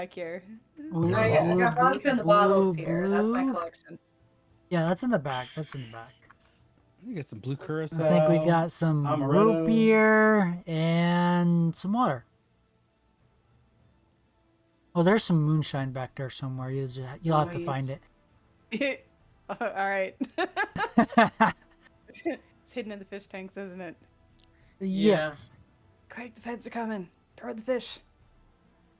back here. Ooh, I got vodka in the bottles blue, here. That's my blue. collection. Yeah, that's in the back. That's in the back. You get some blue curacao. I think we got some root amaretto. beer and some water. Oh, there's some moonshine back there somewhere. You'll have to find it. All right. It's hidden in the fish tanks, isn't it? Yes. Quick, the feds are coming. Throw the fish.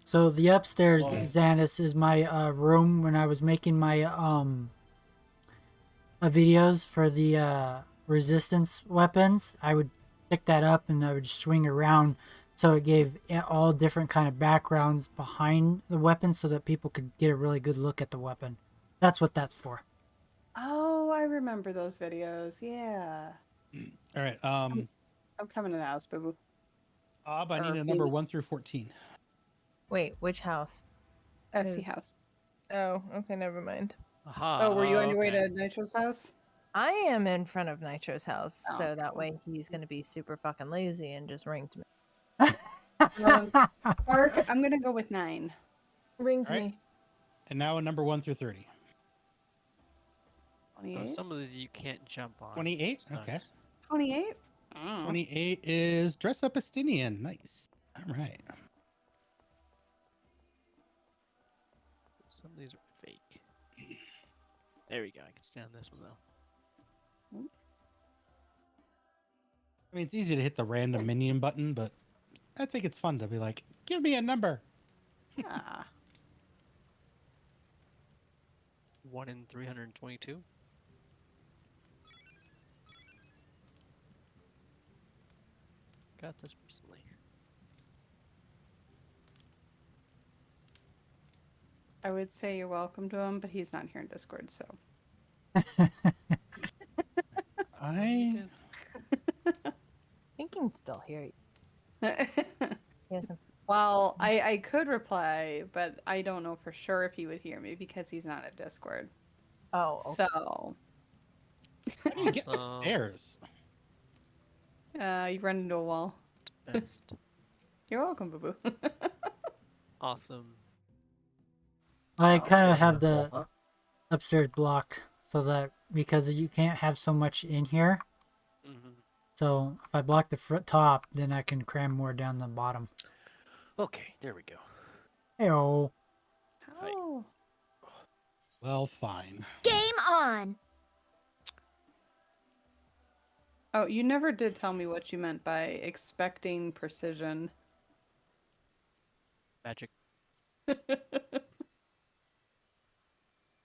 So the upstairs, Why? Xanis, is my room when I was making my videos for the resistance weapons. I would pick that up and I would swing around, so it gave all different kind of backgrounds behind the weapon so that people could get a really good look at the weapon. That's what that's for. Oh, I remember those videos. Yeah. All right. I'm coming to the house, boo boo. Bob, I need a number 1 through 14. Wait, which house? FC Is- house. Oh, okay, never mind. Aha. Oh, were you on your way okay. to Nitro's house? I am in front of Nitro's house, Oh, so that cool. way he's gonna be super fucking lazy and just ring to me. Mark, I'm gonna go with 9. Ring to Alright. me. And now a number 1 through 30. 28. Some of these you can't jump on. 28? It's Okay. nice. 28. 28 is Dress Up Estinian. Nice. All right. Some of these are fake. There we go. I can stand this one though. I mean, it's easy to hit the random minion button, but I think it's fun to be like, give me a number. Ah. 1 in 322. Got this recently. I would say you're welcome to him, but he's not here in Discord, so. I think he can still hear you. He hasn't- Well, I could reply, but I don't know for sure if he would hear me because he's not at Discord. Oh, okay. So, how do you get Awesome. upstairs? you run into a wall. Best. You're welcome, boo boo. Awesome. I kind of have the upstairs blocked so that because you can't have so much in here. hmm So if I block the top, then I can cram more down the bottom. Okay, there we go. Heyo. Oh. Well, fine. Game on! Oh, you never did tell me what you meant by expecting precision. Magic.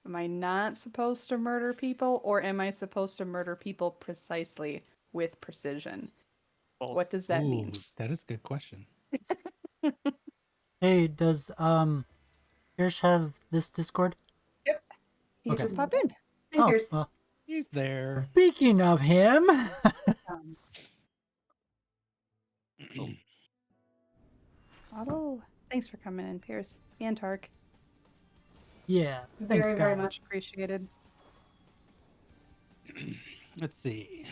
Am I not supposed to murder people, or am I supposed to murder people precisely with precision? Both. What does that Ooh, mean? that is a good question. Hey, does Pierce have this Discord? He Okay. just popped in. Hey, Oh, here's well, He's there. speaking of him, Otto. Thanks for coming in, Pierce and Tark. yeah, thanks, Very, very guys. much appreciated. Let's see.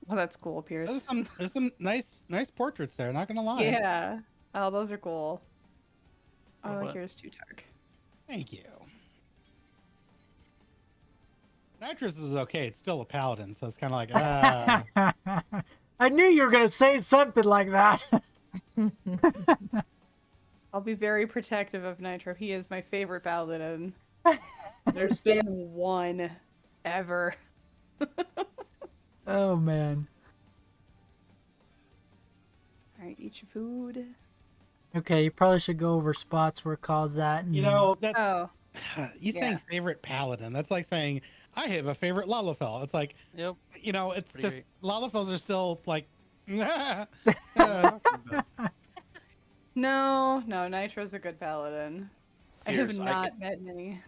Well, that's cool, Pierce. There's some nice portraits there. Not gonna lie. Yeah. Oh, those are cool. Oh, Oh, what? here's two Tark. Thank you. Nitrous is okay. It's still a paladin, so it's kind of like, I knew you were gonna say something like that. I'll be very protective of Nitro. He is my favorite paladin. There's been one ever. Oh man. Alright, eat your food. Okay, you probably should go over spots where Call's at. And... you know, that's Oh, you saying yeah. favorite paladin. That's like saying I have a favorite Lalafell. It's like, Yep. you know, it's Pretty just great. Lalafells are still like. no, Nitro's a good paladin. I have Pierce, I not could- met many.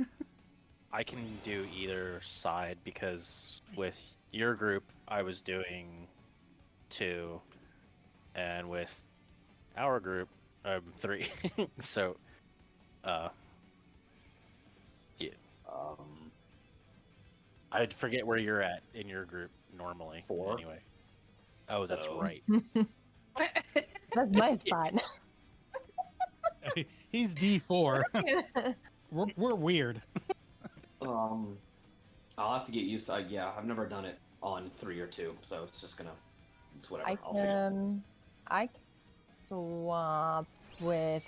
I can do either side because with your group, I was doing 2, and with our group, 3. So, yeah. I'd forget where you're at in your group normally. 4. Anyway. Oh, that's So- right. That's my spot. He's D4. we're weird. I'll have to get used to. Yeah, I've never done it on 3 or 2, so it's just gonna. It's whatever. I I'll figure. can swap with.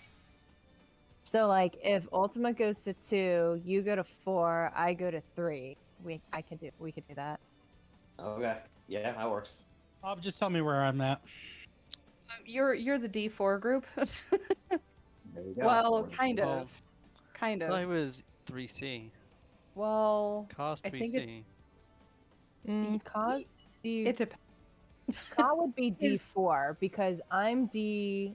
So like, if Ultima goes to 2, you go to 4, I go to 3. We could do that. Okay. Yeah, that works. Bob, just tell me where I'm at. You're the D4 group. There you go. Well, We're just- kind Well, of. Kind I of. was 3C. Well, Cost I think 3C. Cause the it depends. Ka would be Is- D4 because I'm D.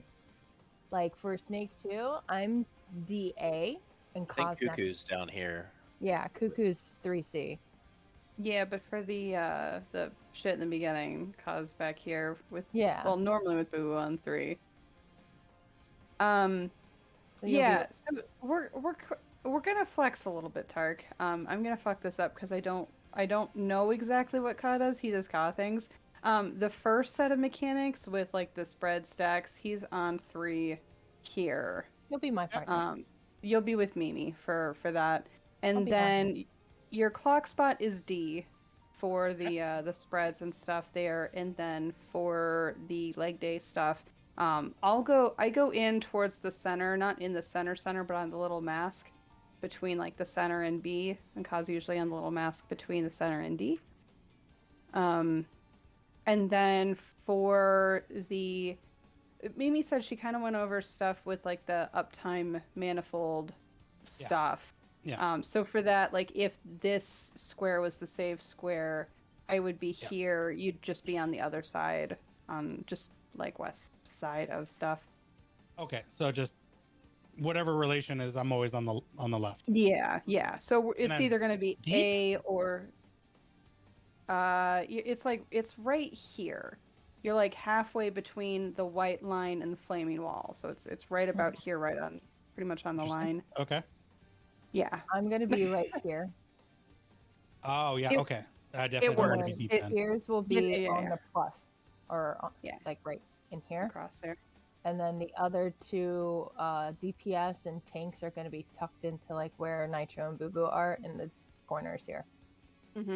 Like for Snake 2, I'm DA and I think Ka's next. Cuckoo's down here. Yeah, Cuckoo's 3C. Yeah, but for the shit in the beginning, cause back here with Yeah. well, normally with Boo on 3. So you'll Yeah, so we're gonna flex a little bit, Tark. I'm gonna fuck this up because I don't know exactly what Ka does. He does Ka things. The first set of mechanics with like the spread stacks, he's on 3 here. You'll be my partner. You'll be with Mimi for that, and be then your clock spot is D for the spreads and stuff there, and then for the leg day stuff, I go in towards the center, not in the center, but on the little mask between like the center and B, and Ka's usually on the little mask between the center and D. And then for the Mimi said she kind of went over stuff with like the uptime manifold stuff. Yeah. So for that, like if this square was the save square, I would be here. You'd just be on the other side, on just like west side of stuff. Okay, so just whatever relation is, I'm always on the left. Yeah, yeah. So it's I'm either going to be deep? A or it's like it's right here. You're like halfway between the white line and the flaming wall. So it's right about here, right on pretty much on the Interesting. line. Okay. Yeah. I'm gonna be right here. Oh yeah. It- okay. I definitely don't want to works. be deep It- then. Yours will be Yeah, yeah, on yeah. the plus, or Yeah. like right in here. Across there. And then the other 2 DPS and tanks are going to be tucked into like where Nitro and Boo Boo are in the corners here. Mm-hmm.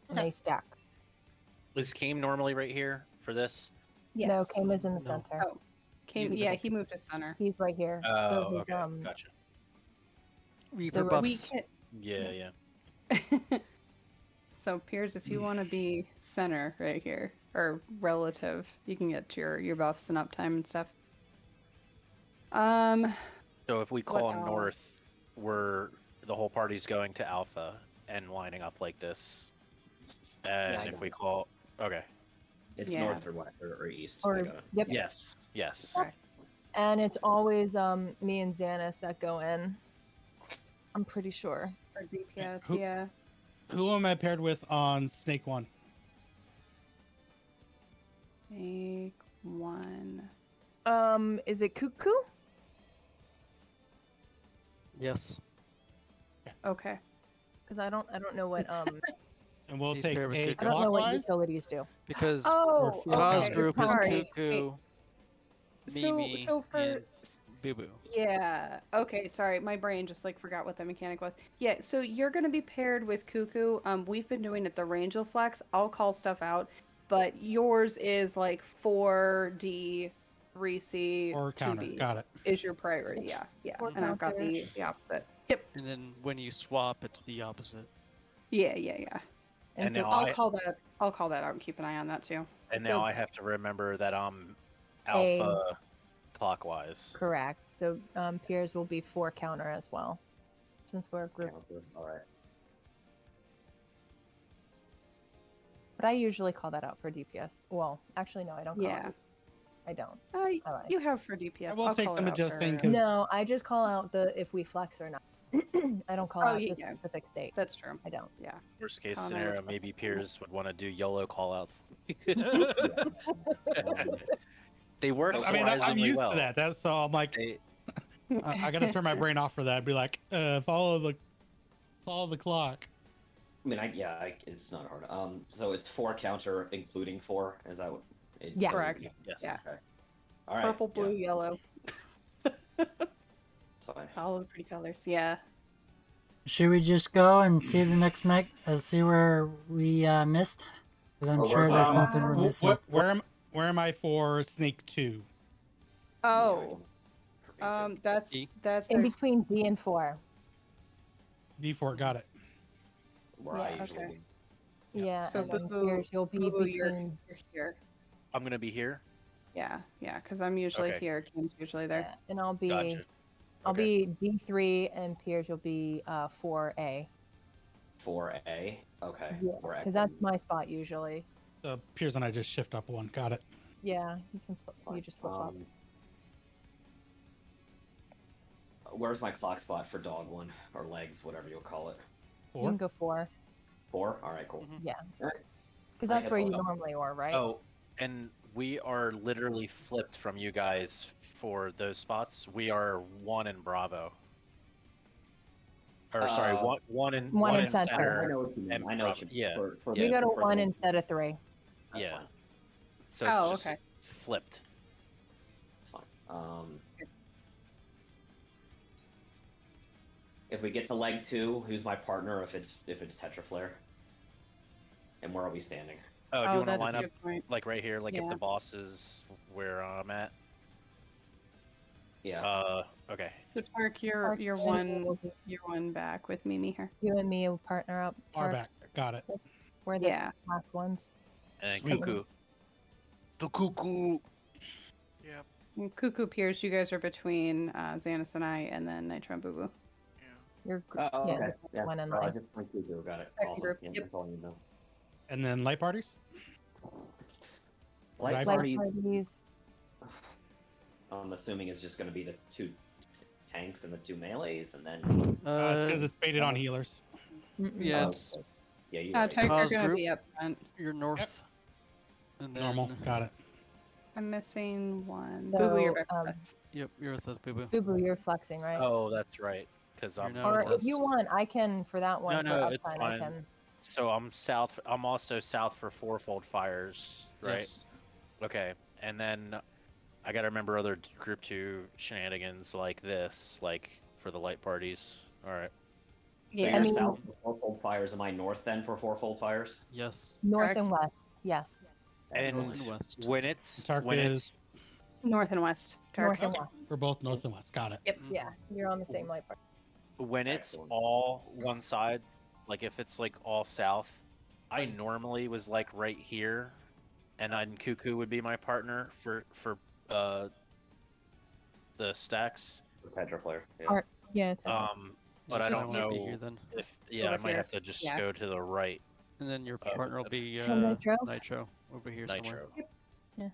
And they stack. Is Kame normally right here for this? Yes. No, Kame is in the No. center. Oh, Came. He's Yeah, the- he moved to center. He's right here. Oh, so his, okay. Gotcha. Reaper So We buffs. can... Yeah, yeah. So Piers, if you want to be center right here or relative, you can get your buffs and uptime and stuff. So if we call else? north, the whole party's going to Alpha and lining up like this. And I if got we it. call, okay, It's Yeah. north or west or east. Or I got it. yep. yes, yes. Okay. And it's always me and Xanis that go in. I'm pretty sure. For DPS, Who- yeah. Who am I paired with on Snake 1? Make one. Is it Cuckoo? Yes. Okay. Because I don't know what And we'll He's take paired with A Cuckoo. I don't know what clockwise. utilities do. Because Oh, Ka's okay. group is Sorry. Cuckoo, Mimi, So for and Boo Boo. yeah, okay, sorry, my brain just like forgot what the mechanic was. Yeah, so you're gonna be paired with Cuckoo. We've been doing it the Rangel Flex. I'll call stuff out, but yours is like 4D, 3C, Or counter. 2B Got it. is your priority. Yeah, yeah. Or And I've got counter. the opposite. Yep. And then when you swap, it's the opposite. Yeah, yeah, yeah. And so now I'll call that out and keep an eye on that too. And So- now I have to remember that I'm A- Alpha clockwise. correct. So Piers will be 4 counter as well, since we're a group. All right. But I usually call that out for DPS. Well, actually, no, I don't. Call Yeah. It. I don't. I I lied. You have for DPS. I will I'll take call some it out adjusting for- 'cause- No, I just call out the if we flex or not. I don't call Oh, out yeah, the yeah. specific state. That's true. I don't. Yeah. Worst case Connor scenario, was maybe listening. Piers would want to do YOLO callouts. They work I I mean, I'm surprisingly used well. to that. That's so I'm like, They- I gotta turn my brain off for that. Be like, follow the clock. I mean, it's not hard. So it's 4 counter, including 4. Is that what? It's, Yeah. Correct. Yes. Yeah. Okay. All right. Purple, blue, yeah. yellow. All the pretty colors. Yeah. Should we just go and see the next mech? See where we missed? Because I'm Or sure where's there's my- nothing we're missing. Where am I for Snake 2? Oh. For me too. That's In a, between D and 4. D4, got it. Where Yeah, I usually okay. be. Yeah, so and then Boo, Piers, you'll be Boo, you're between. here. I'm gonna be here. Yeah, because I'm usually Okay. here. Kim's usually there. Yeah, and I'll be. Gotcha. I'll Okay. be D3, and Piers, you'll be 4A. 4A. Okay. Yeah, Where I because that's can- my spot usually. Piers and I just shift up one. Got it. Yeah, you can. That's You fine. just flip up. Where's my clock spot for dog one or legs, whatever you'll call it? You 4. can go 4. 4. All right, cool. Yeah, Alright. because I that's guess where I'll you go. normally are, right? Oh, and we are literally flipped from you guys for those spots. We are 1 in Bravo. Or sorry, Uh, one in one in I center. know what you mean. and I know what you mean. yeah, For yeah. You go to for 1 the- instead of 3. That's Yeah. fine. So it's Oh, just okay. flipped. That's fine. If we get to leg 2, who's my partner? If it's Tetraflare, and where are we standing? Oh, do you want to that's line a up good point. like right here? Like if Yeah. the boss is where I'm at? Yeah. Okay. So Tark, you're one back with Mimi here. You and me will partner up. Far Tark. back. Got it. We're the Yeah. last ones. And Sweet. Cuckoo. The Cuckoo. Yep. And Cuckoo Pierce, you guys are between Xanis and I, and then Nitro and Boo Boo. Yeah. You're Oh, yeah, okay. Yeah. one and I line. just went through. Got it. Second Awesome. group, Yeah, yep. that's all you know. And then light parties? Light Light parties. parties. I'm assuming is just going to be the 2 tanks and the 2 melees, and then. Because it's baited on healers. Mm-mm. Yeah, Oh, it's Yeah, you. Tark, you're Cause gonna group? be up front. you're north. And then, Normal. Got it. I'm missing one. So, Boo Boo, you're back um, with us. Yep, you're with us, Boo Boo. Boo Boo, you're flexing, right? Oh, that's right. Because You're I'm not or with if us. you want, I can for that one. No, for up it's front, fine. I can. so I'm south. I'm also south for Fourfold Fires, right? Yes. Okay, and then I gotta remember other group 2 shenanigans like this, like for the light parties. All right. So Yeah. you're I mean- south for Fourfold Fires. Am I north then for Fourfold Fires? Yes. North Correct. and west. Yes. And North and west. when it's Tark when is- it's North and west. Tark. North and west. We're both north and west. Got it. Yep. Yeah, you're on the same light part. when it's Excellent. all one side, like if it's like all south, I normally was like right here, and then Cuckoo would be my partner for the stacks. The Tetraflare. Yeah. Art- Yeah. But I just don't wanna be know here then. if I Over might here. have to just Yeah. go to the right. And then your partner will be Nitro? Nitro over here somewhere. Nitro. Yeah.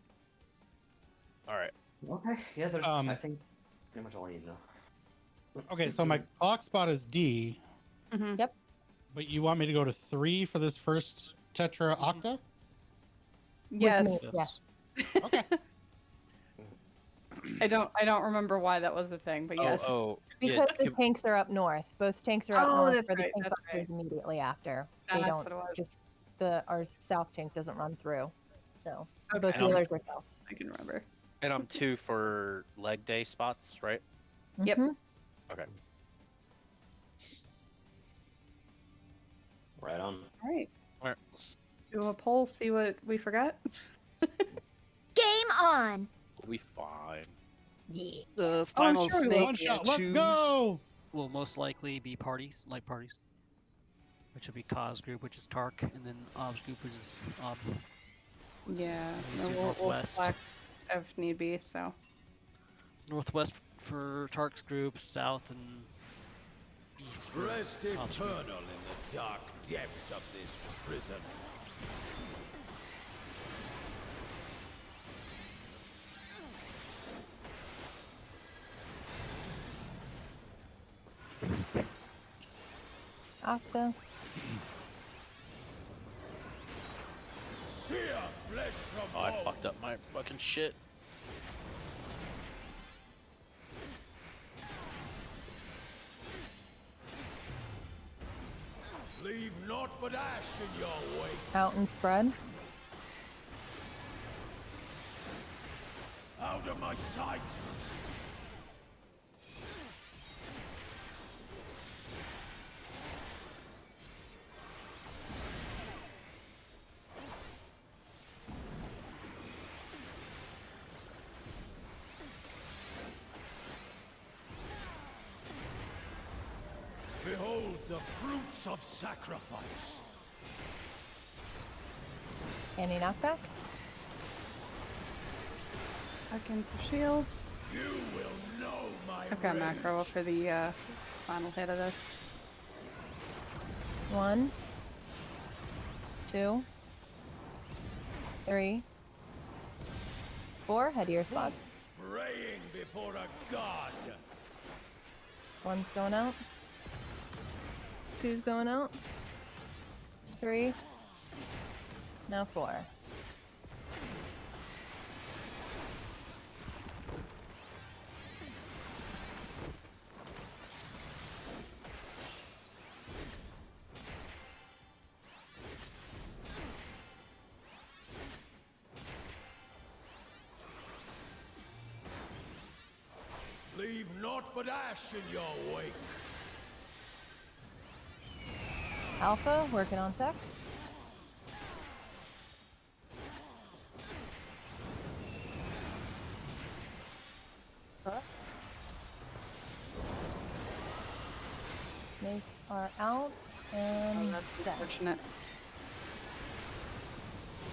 All right. Okay. Yeah. There's. Um, I think pretty much all I need to know. Okay, so my clock spot is D, Mhm. Yep. but you want me to go to 3 for this first Tetra Octa? Yes. me. Yes. Okay. I don't remember why that was a thing, but yes. Oh, Because yeah. the tanks are up north. Both tanks are up Oh, north that's for the right, tank that's boxes immediately after. That's they what don't it was. just our south tank doesn't run through. So Okay. both And I'm- healers are south. I can remember. And I'm 2 for leg day spots, right? Yep. Mhm. Okay. Right on. All right. Alright. Do a poll, see what we forgot. Game on! We fine. Yeah. The final sure, snake One shot. Let's choose go. will most likely be parties, light parties. Which will be Cause group, which is Tark, and then Ob's group, which is Ob. Yeah. Let's No, do we'll northwest. flex if need be. So. Northwest for Tark's group, south and east. for Rest Ob's group. eternal in the dark depths of this prison. Octa. Sear flesh from Oh, I bone. fucked up my fucking shit. Leave naught but ash in your wake. Out and spread. Out of my sight. Behold the fruits of sacrifice. Any knockback? Again for shields. You will know my I've got rage. macro for the final hit of this. 1, 2, 3, 4. Head to your spots. Praying before a god. 1's going out. 2's going out. 3. Now 4. Leave naught but ash in your wake. Alpha, working on tech. Snakes are out, and Oh, that's unfortunate.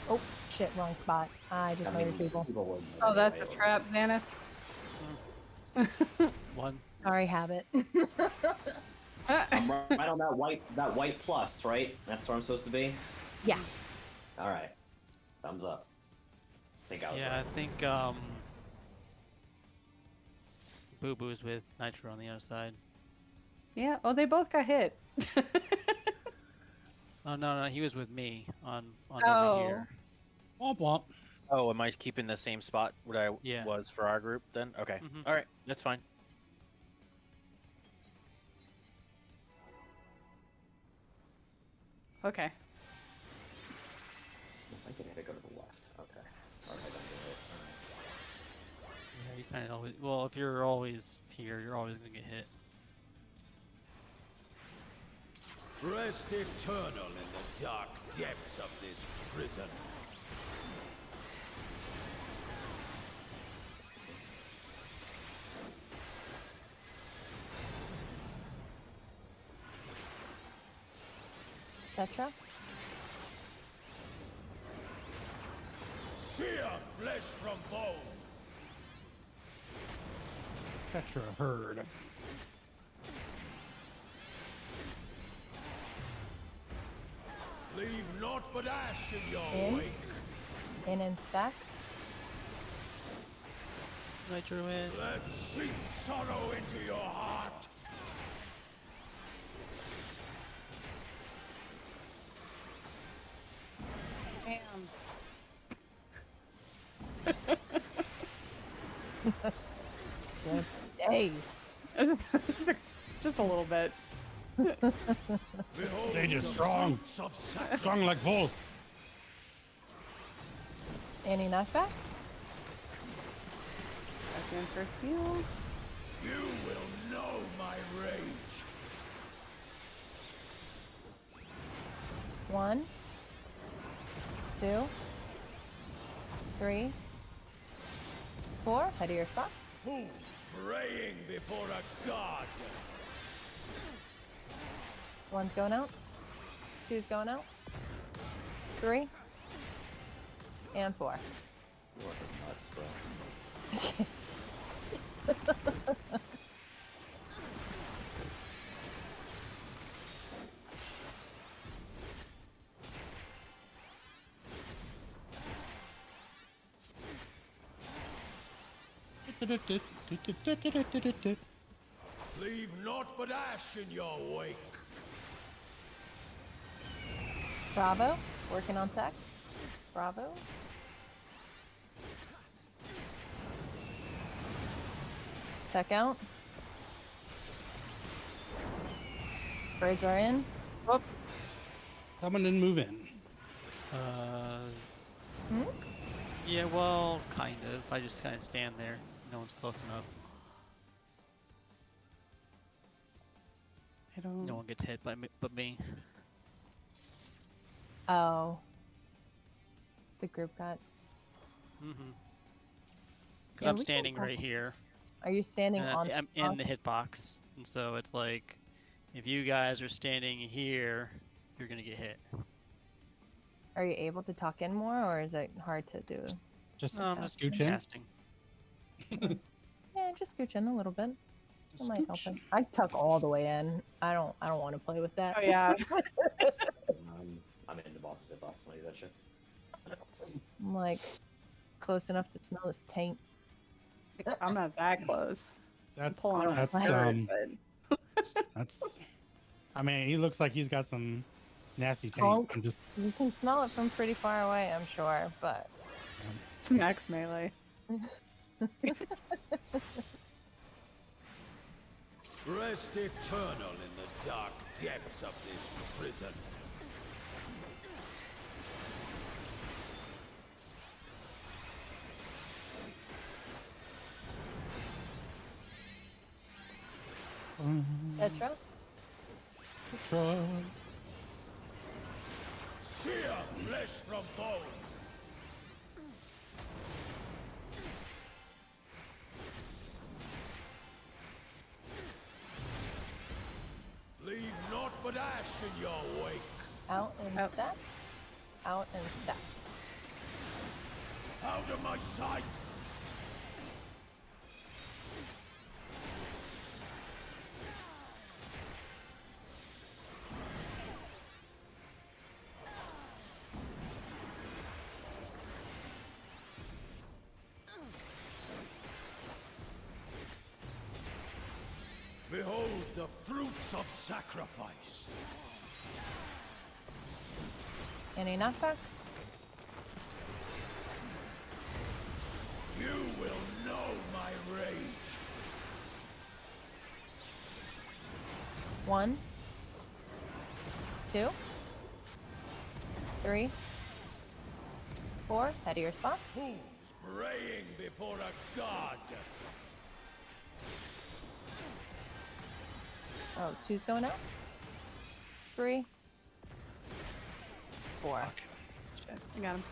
oh shit, wrong spot. I just murdered people. would Oh, that's a right trap, Xanis. One. Sorry, habit. I'm right on that white plus, right? That's where I'm supposed to be? Yeah. Alright. Thumbs up. I think I was Yeah, I right. think Boo Boo's with Nitro on the other side. Yeah. Oh, they both got hit. Oh no, he was with me on Oh. over here. Womp womp. Oh, am I keeping the same spot what I Yeah. was for our group then? Okay. Mhm. All right, that's fine. Okay. If I can hit it, go to the left. Okay. Alright, I do it. Yeah, you kind of always. Well, if you're always here, you're always gonna get hit. Rest eternal in the dark depths of this prison. Tetra. Sear flesh from bone. Tetra herd. Leave naught but ash in your In. wake. In and stack. Nitro in. Let sink sorrow into your heart. Damn. Just days. Just a little bit. Behold Sage is the strong. fruits of sacrifice. Strong like bull. Any knockback? Again for heals. You will know my rage. 1, 2, 3, 4. Head to your spots. Who praying before a god? 1's going out. 2's going out. 3. And 4. You're fucking nuts, bro. Leave naught but ash in your wake. Bravo. Working on tech. Bravo. Check out. Birds are in. Whoop. Someone didn't move in. Hmm? Yeah, well, kind of. I just kind of stand there. No one's close enough. I don't. No one gets hit but me. Oh. The group got. Mm-hmm. Because Yeah, I'm we can standing talk. right here. Are you standing And on? I'm in the hitbox, and so it's like, If you guys are standing here, you're gonna get hit. Are you able to tuck in more, or is it hard to do? Just Just scooch in. casting. Yeah, just scooch in a little bit. That Just might help scooch. it. I tuck all the way in. I don't want to play with that. Oh yeah. I'm in the boss's hitbox when I do that shit. I'm like close enough to smell his taint. I'm not that close. I'm That's pulling that's a third, but that's. I mean, he looks like he's got some nasty taint. Honk. I'm just. You can smell it from pretty far away, I'm sure, but it's max melee. Rest eternal in the dark depths of this prison. Petra? Sear flesh from bone. Leave naught but ash in your wake. Out and step. Out and step. Out of my sight. Behold the fruits of sacrifice. Any knockback? You will know my rage. 1, 2, 3, 4. Head of your spots. Fools praying before a god. Oh, 2's going out. 3, 4. Shit, I got him.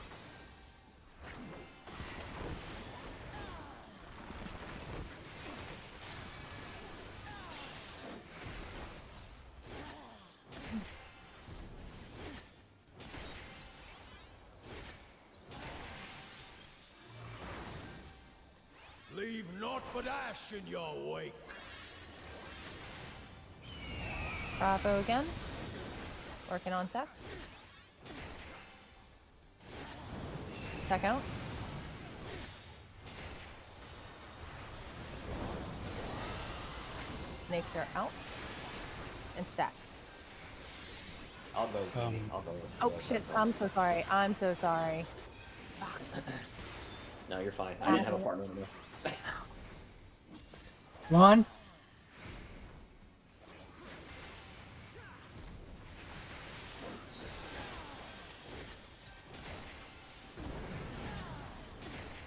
Leave naught but ash in your wake. Bravo again. Working on tech. Check out. Snakes are out. And stack. I'll go. I'll go. Oh shit, I'm so sorry. I'm so sorry. Fuck. No, you're fine. I didn't have a partner in there. 1.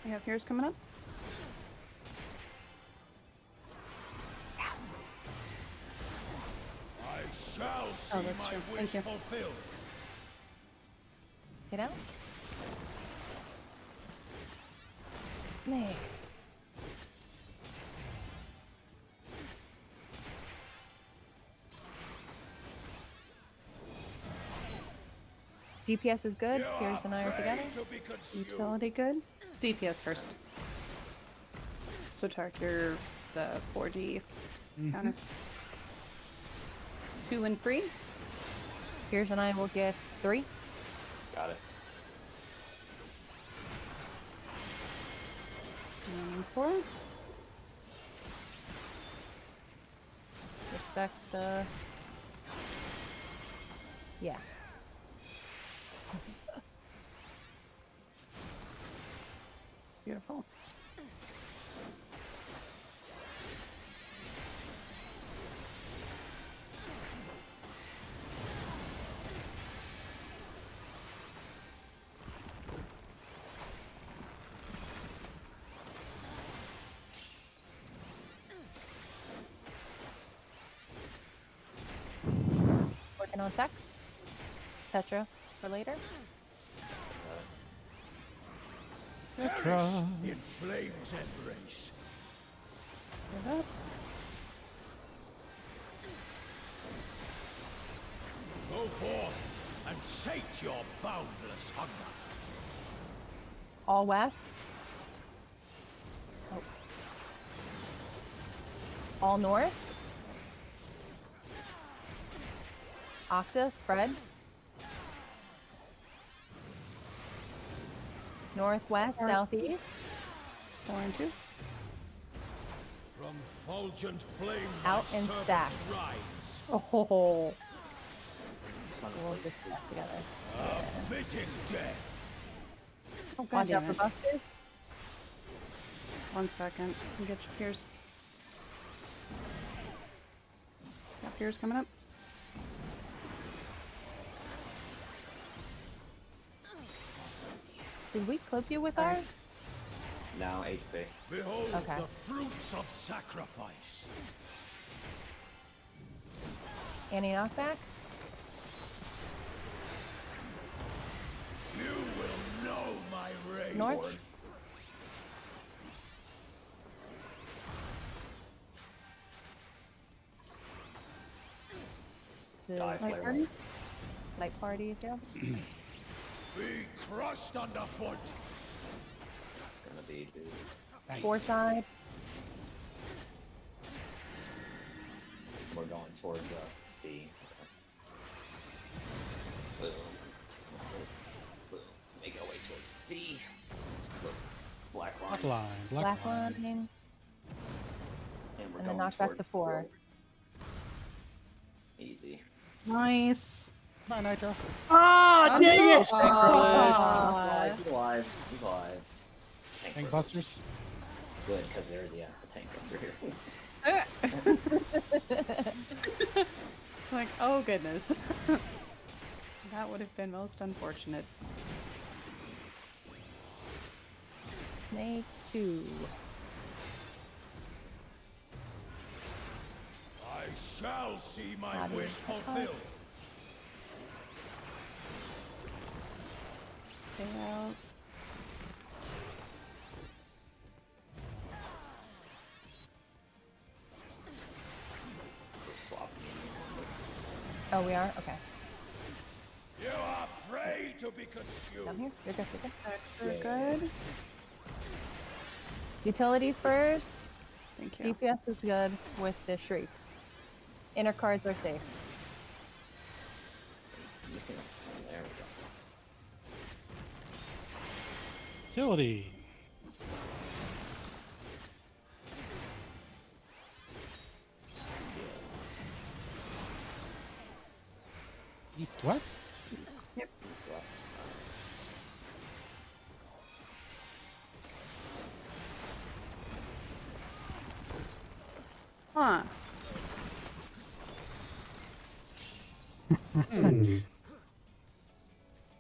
We have here's coming up. I shall see Oh, that's my true. wish Thank you. fulfilled. Get out. Snake. DPS is good. Pierce and I are together. To be consumed. Utility good. DPS first. So target the 4D counter. 2 and 3. Pierce and I will get 3. Got it. And 4. Respect the. Yeah. Beautiful. Working on tech. Petra for later. Perish in flame's embrace. Give up. and sate your boundless hunger. All west. Oh. All north. Octa, spread. Northwest, southeast. Scoring 2. From fulgent flame Out my and servants stack. rise. Oh, It's fun to We'll play just stack together. A fitting death. oh god Watch out damn for it. buffers. 1 second. Get your Piers. Got Piers coming up. Did we clip you with ours? Now HP. Behold Okay. the fruits of sacrifice. Any knockback? You will know my rage. North? Towards. This is Die Light flare. party? light party, Joe. Be crushed underfoot. Gonna be, dude. Nice. Four side. We're going towards C. Okay. Boom. Boom. Make our way towards C. Slip. Black line. Black line. Black line. line. And we're And then going knock back towards to 4. Easy. Nice. Come on, Nitro. Ah, dang it! He's alive. He's alive. Tank busters. Good, because there's, yeah, a tank buster here. It's like, oh goodness. That would have been most unfortunate. Snake 2. I shall see my Body wish is fulfilled. Stay out. We're swapping. Oh, we are? Okay. You are prey to be Down consumed. here. You're good. You're good. Attacks are good. Utilities first. Thank you. DPS is good with the shriek. Inner cards are safe. Missing a there we go. Utility. East west. Yep. Huh.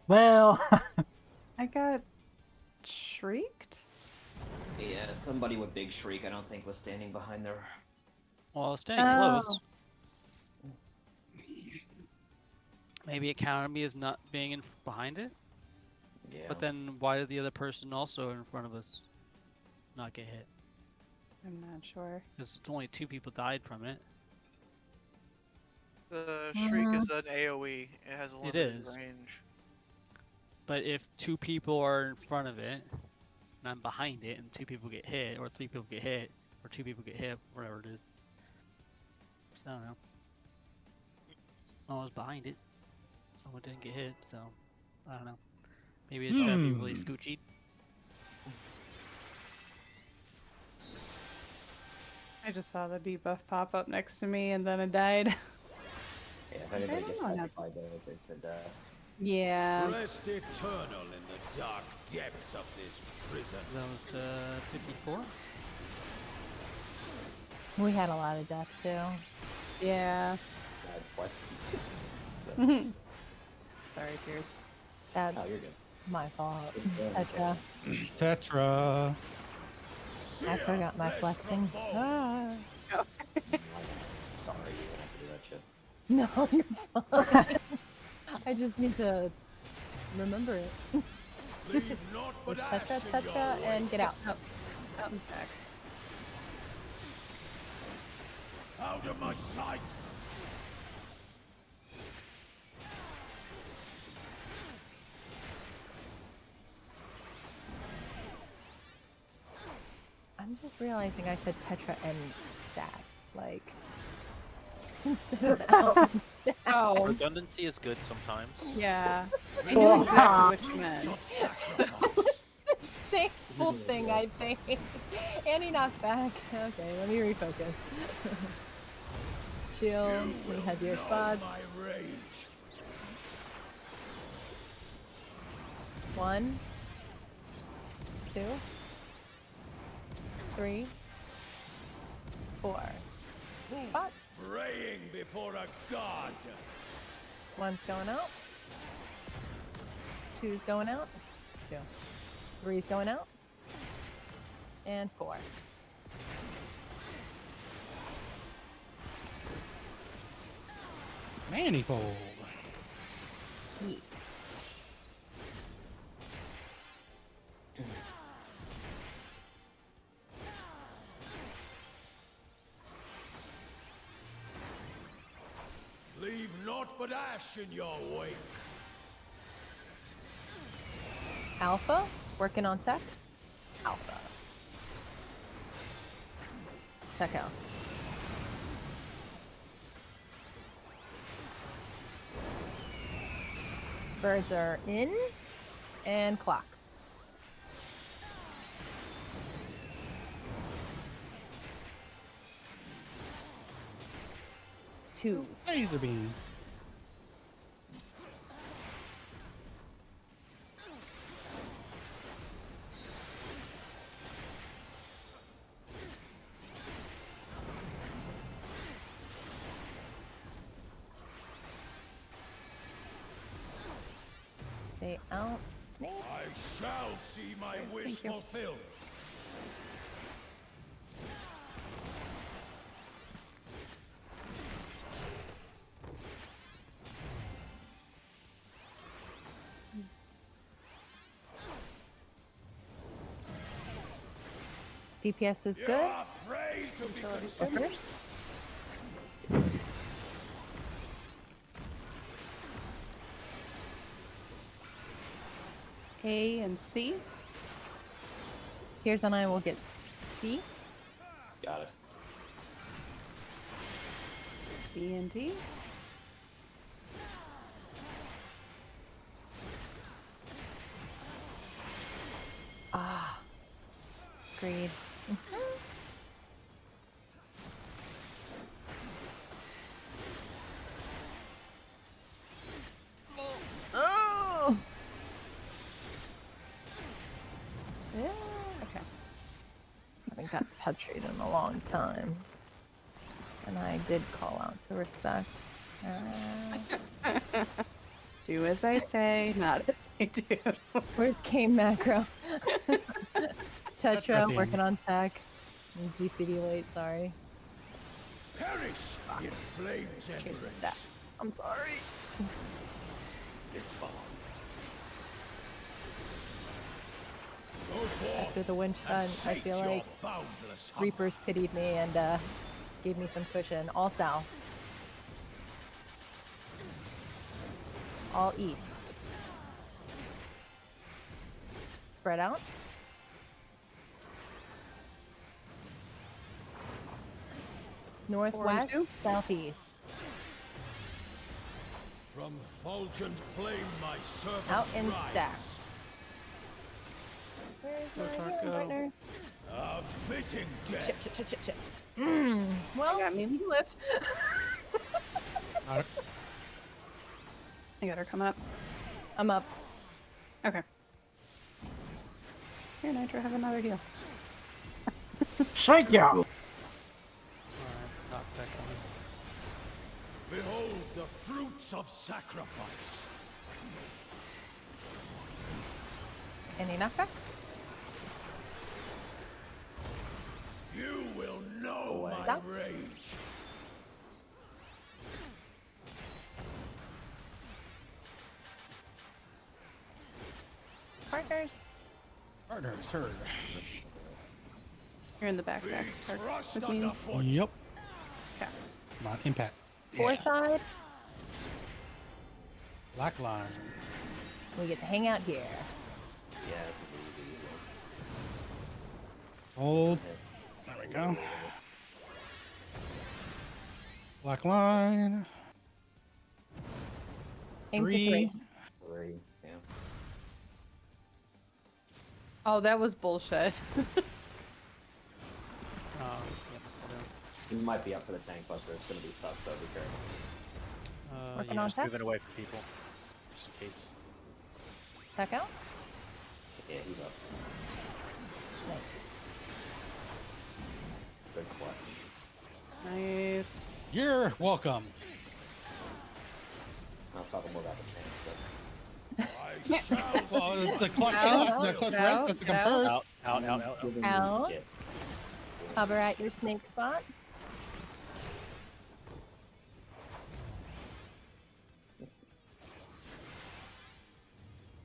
Well, I got shrieked? Yeah, somebody with big shriek I don't think was standing behind their. Well, staying Oh. close. Maybe it counted me as not being in behind it. Yeah. But then why did the other person also in front of us not get hit? I'm not sure. Because it's only 2 people died from it. The shriek is an AoE. It has a limited is. range. But if 2 people are in front of it, and I'm behind it, and 2 people get hit, or 3 people get hit, or 2 people get hit, whatever it is. So, I don't know. I was behind it. Someone didn't get hit, so I don't know. Maybe it's gotta be really scoochy. I just saw the debuff pop up next to me and then it died. Yeah, if anybody I gets don't know. petrified, they're instant death. Yeah. Rest eternal in the dark depths of this prison. That was to 54. We had a lot of death too. Yeah. Quest. So, Sorry, Piers. That's oh, you're good. my fault. It's done. Tetra. Tetra. I forgot my flexing. Ah. Sorry, you don't have to do that shit. No, you're fine. I just need to remember it. Leave naught but It's ash Tetra, in your Tetra, wake. and get out. Out in stacks. Out of my sight. realizing I said tetra and stack. Like, instead of out and stack. Oh, Redundancy is good sometimes. yeah. I knew exactly what you meant. Shameful thing, I think. Annie knocked back. Okay, let me refocus. Shields and head to your spots. 1, 2, 3, 4. Spots. Praying before a god. 1's going out. 2's going out. 2. 3's going out. And 4. Manifold. Yeah. Leave naught but ash in your wake. Alpha, working on tech. Alpha. Check out. Birds are in, and clock. Two. Laser beam. Stay out. Nate. I shall see my wish Thank you. fulfilled. DPS is You good. are prey to be Go consumed. first. A and C. Here's and I will get C. Got it. B and D. Ah. Agreed. Oh. Yeah. Okay. I haven't got petried in a long time. And I did call out to respect. Do as I say, not as I do. Where's game macro? Tetra, Tetra working thing. on tech. GCD late, sorry. Perish in flames Here's the embrace. stat. I'm sorry. Big bomb. Go forth After the winch and hunt, I sate feel your like boundless hunger. Reapers pitied me and gave me some cushion. All south. All east. Spread out. Northwest, 2. southeast. From fulgent flame my servants Out and rise. stack. Where's my Tarko. healing partner? A fitting death. Chip. Well, I got me. you lift. I got her come up. I'm up. Okay. Here, Nitro, have another heal. Shake ya! Alright, knock back on. Behold the fruits of sacrifice. Any knockback? You will know my Stop. rage. Partners. Partners heard. You're in the back there. Be crushed With me. underfoot. Yep. Okay. Come on, impact. Four side. Black line. We get to hang out here. Yeah, this is easy. Hold. There we go. Black line. Aim to 3. 3. Yeah. Oh, that was bullshit. You might be up for the tank buster. It's gonna be sus though. Be careful. Working Yeah. on Just tech. moving away from people, just in case. Tech out. Yeah, he's up. Good clutch. Nice. You're welcome. I was talking more about the tanks, but Well, the clutch Out, the clutch out, rest has to come out. first. Out. giving Out. shit. Hover at your snake spot.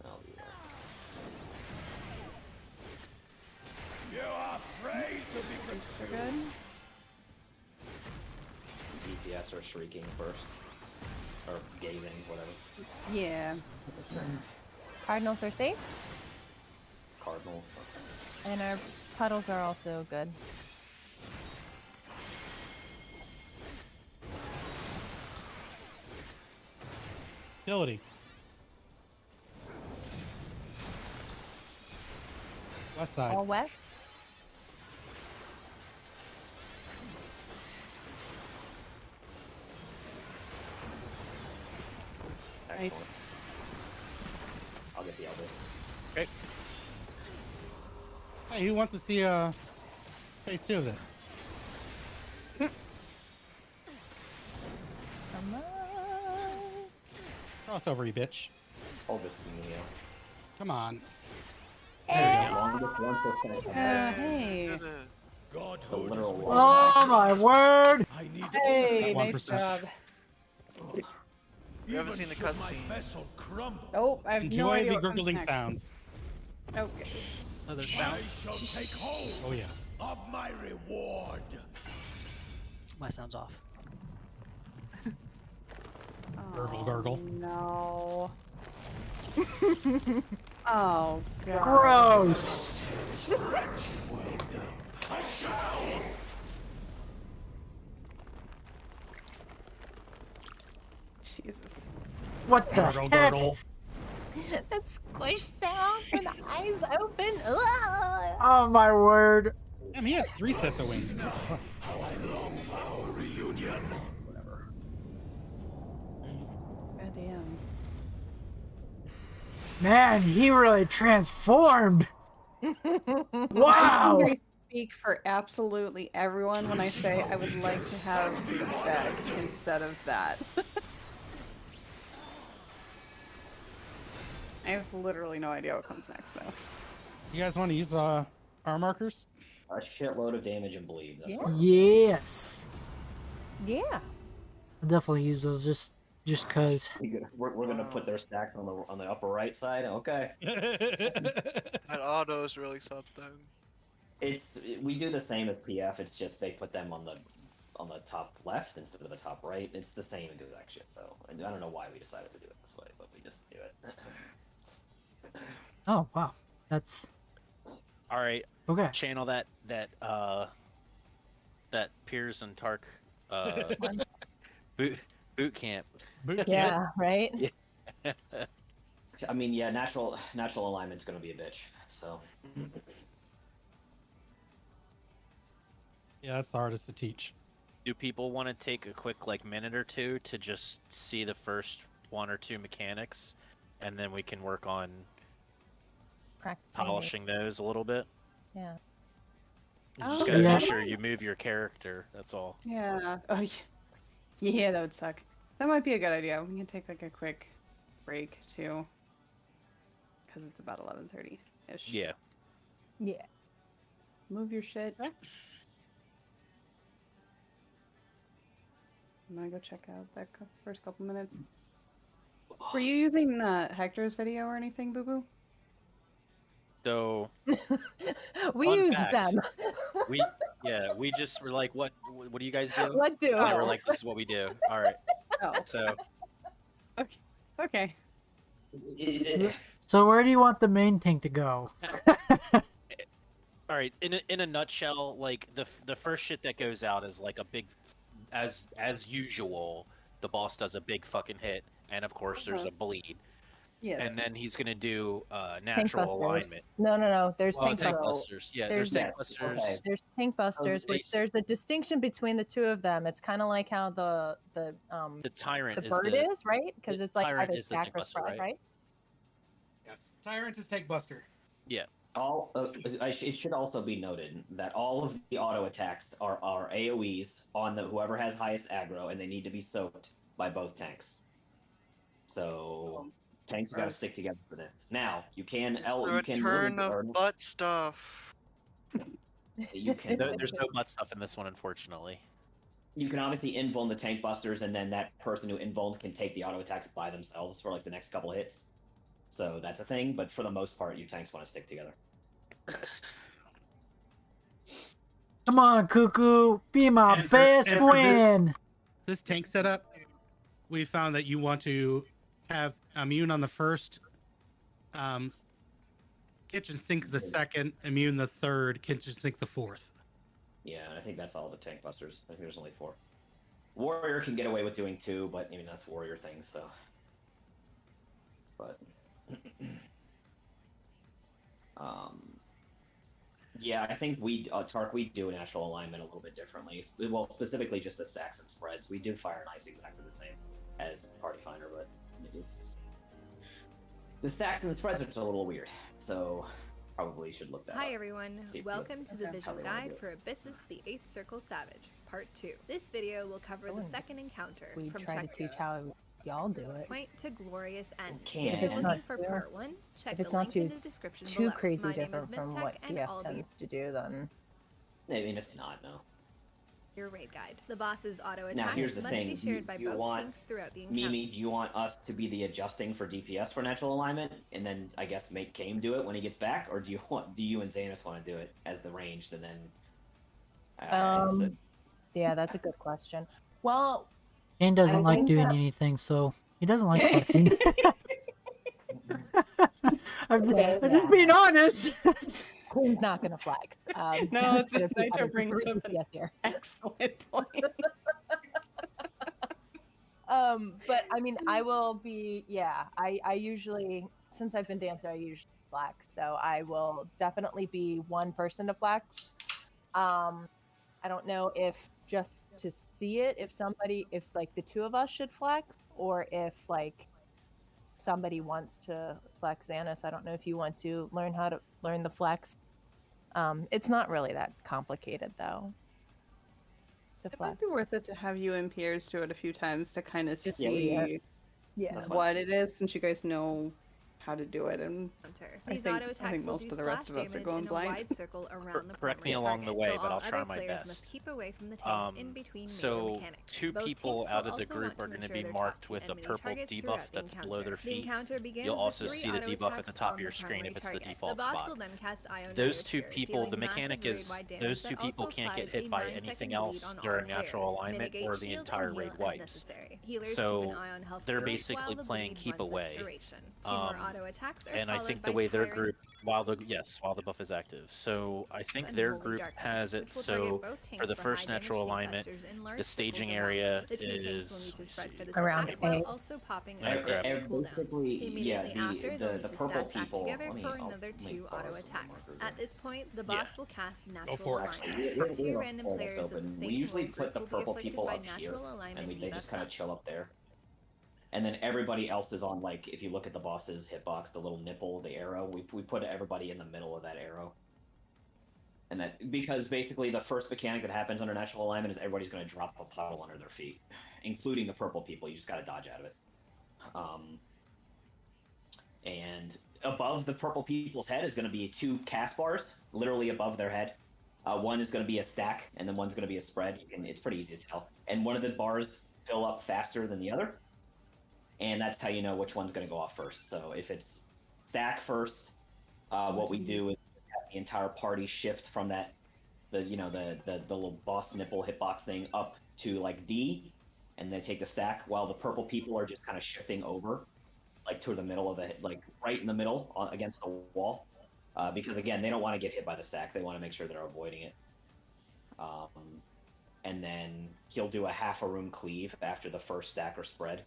Oh, yeah. You are afraid to be We're consumed. good. DPS or shrieking first. Or gazing, whatever. Yeah. Cardinals are safe, Cardinals. and our puddles are also good. Utility. West side. All west. Excellent. Nice. I'll get the elbow. Okay. Hey, who wants to see phase 2 of this? Come on. Crossover, you bitch. Hold this communio. Come on. Longest 1%. Hey. Good, The Godhood literal is longest. Oh my word! I need Hey, Got nice 1%. job. You haven't Even seen the should my cutscene. vessel crumble, Oh, I have no Enjoy idea the what comes gurgling next. sounds. Okay. Oh, there's I sounds. shall take hold Oh yeah. of my reward. My sound's off. Gurgle, Oh, gurgle. No. Oh, God. Gross! Jesus. What the Gurgle, heck? gurgle. That squish sound when the eyes open. Ugh. Oh my word! Damn, he has 3 sets of wings. How I long for our reunion. Whatever. Goddamn. Man, he really transformed! Wow! I speak for absolutely everyone when I say I would like to have that instead of that. I have literally no idea what comes next, though. You guys want to use arm markers? A shitload of damage and bleed. That's Yeah. what Yes! Yeah. I'll definitely use those just cause. we're gonna put their stacks on the upper right side. Okay. That auto is really something. We do the same as PF. It's just they put them on the top left instead of the top right. It's the same exact shit though. And I don't know why we decided to do it this way, but we just do it. Oh wow, that's All right. okay. Channel that Piers and Tark boot camp. Yeah. Right. I mean, yeah, natural alignment's gonna be a bitch. So Yeah, that's the hardest to teach. Do people want to take a quick minute or two to just see the first 1 or 2 mechanics, and then we can work on Practicing. polishing those a little bit? Yeah. You just Oh, gotta yeah. make sure you move your character. That's all. Yeah. Oh, yeah. Yeah, that would suck. That might be a good idea. We can take a quick break too, because it's about 11:30-ish. Yeah. Yeah. Move your shit. I'm gonna go check out that first couple minutes. Were you using Hector's video or anything, Boo Boo? So We Fun use fact. them. we just were like, what do you guys do? What do? And they were like, this is what we do. All right. Oh, So okay. So where do you want the main tank to go? All right, in a nutshell, like the first shit that goes out is like a big, as usual, the boss does a big fucking hit, and of course there's a bleed, Yes. and then he's gonna do Tank natural busters. alignment. No. There's Well, tank tank busters. busters, yeah, There's there's tank yes, busters. okay. There's tank busters, they which s- there's a distinction between the two of them. It's kind of like how the The tyrant the is bird the is, right? Because it's like tyrant either is the stack tank or buster, spread, right? Yes, Tyrant is Tank Buster. yeah. All it should also be noted that all of the auto attacks are AOE's on the whoever has highest aggro, and they need to be soaked by both tanks. So tanks got to stick together for this. Now you can you can Return move, or of butt stuff. you can There's no butt stuff in this one, unfortunately. you can obviously invuln the tank busters, and then that person who invulned can take the auto attacks by themselves for like the next couple hits. So that's a thing, but for the most part, you tanks want to stick together. Come on, Cuckoo, be my And for- best and for this- friend. This tank setup, we found that you want to have immune on the first, kitchen sink the second, immune the third, kitchen sink the fourth. Yeah, and I think that's all the tank busters. I think there's only 4. Warrior can get away with doing 2, but I mean that's warrior things, so. But yeah, I think Tark, we do natural alignment a little bit differently. Well, specifically just the stacks and spreads. We do fire and ice exactly the same as Party Finder, but it's the stacks and the spreads are just a little weird. So probably should look that up. Hi everyone, See welcome to the how visual they wanna guide do it. for Abyssus the 8th Circle Savage, Part 2. This video will cover the second encounter We from try to teach how y'all do it. Point to Glorious End. Can. If If you're it's looking not for too- Part 1, check If the it's not link too in the description too below. crazy My name is different from Mistech, what and PF I'll be tends to do, then I mean, it's not, no. your raid guide. The boss's auto Now, attacks here's the must thing. be shared by Do you both want tanks throughout the encounter. Mimi, do you want us to be the adjusting for DPS for natural alignment, and then I guess make Kame do it when he gets back, or do you and Xanus want to do it as the ranged, and then? yeah, that's a good question. Well, Kane doesn't I like think doing that- anything, so he doesn't like flexing. I'm just being honest. Queen's not gonna flex. No, it's gonna be Nitro having brings 3 up an DPS here. excellent point. But I mean, I will be. Yeah, I usually, since I've been dancer, I usually flex. So I will definitely be one person to flex. I don't know if just to see it, if like the two of us should flex, or if like somebody wants to flex Xanus. I don't know if you want to learn how to learn the flex. It's not really that complicated though. To It flex. might be worth it to have you and Piers do it a few times to kind of Just see see Yeah. That's fine. what it is, since you guys know how to do it. And Encounter. I These think- auto I attacks think will most do of the rest splash of us are damage going in a blind. wide circle around the Correct me primary along the target, way, so but I'll all try other my players best. must keep away from the tanks in between major So mechanics. 2 Both people tanks out will of the also group want to are going to ensure be their marked top with a enemy purple targets debuff throughout the that's below encounter. their The feet. encounter begins You'll with also 3 see the auto debuff at the attacks top on of your the screen if primary it's the target. default The boss spot. will then cast Ion Those Warrior 2 Spirit, people, dealing the massive mechanic raid is wide damage those that 2 people also can't get applies a hit by 9-second anything bleed else on all during natural players. alignment Mitigate or the shield and entire heal raid as wipes. necessary. Healers keep So an eye on health they're burst basically while the playing bleed keep runs its away. duration. 2 more auto attacks are And I followed think by the way their Tyrant group, while the buff is active, so I think and their Holy group Darkness, has it which will target so both tanks for the for first high damage natural tank alignment, busters in large the circles staging around area them. The 2 tanks will need is to spread for this Around attack A. while also popping Yeah, other grab it. cooldowns. Basically, Immediately yeah, after, they'll need the to purple stack back people. together Let me, for I'll another let me 2 borrow auto some attacks. markers At there. this point, the Yeah. boss will cast natural for it. alignment. We have 2 a random poll players that's of the open. same We usually role put group the will be purple afflicted people by up here, natural alignment and they debuff just kind of summons. chill up there. And then everybody else is on, like, if you look at the boss's hitbox, the little nipple, the arrow, we put everybody in the middle of that arrow. And that, because basically the first mechanic that happens under natural alignment is everybody's going to drop a puddle under their feet, including the purple people. You just got to dodge out of it. And above the purple people's head is going to be 2 cast bars, literally above their head. One is going to be a stack, and then one's going to be a spread. It's pretty easy to tell. And one of the bars fill up faster than the other, and that's how you know which one's going to go off first. So if it's stack first, what we do is have the entire party shift from that, the little boss nipple hitbox thing up to like D, and then take the stack, while the purple people are just kind of shifting over, like to the middle of the, like right in the middle against the wall. because again, they don't want to get hit by the stack. They want to make sure they're avoiding it. And then he'll do a half a room cleave after the first stack or spread.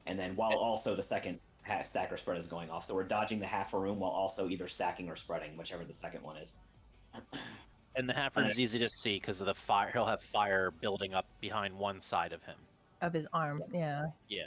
And then while also the second stack or spread is going off. So we're dodging the half a room while also either stacking or spreading, whichever the second one is. And the half room's easy to see because of the fire. He'll have fire building up behind one side of him. Of his arm, yeah. Yeah.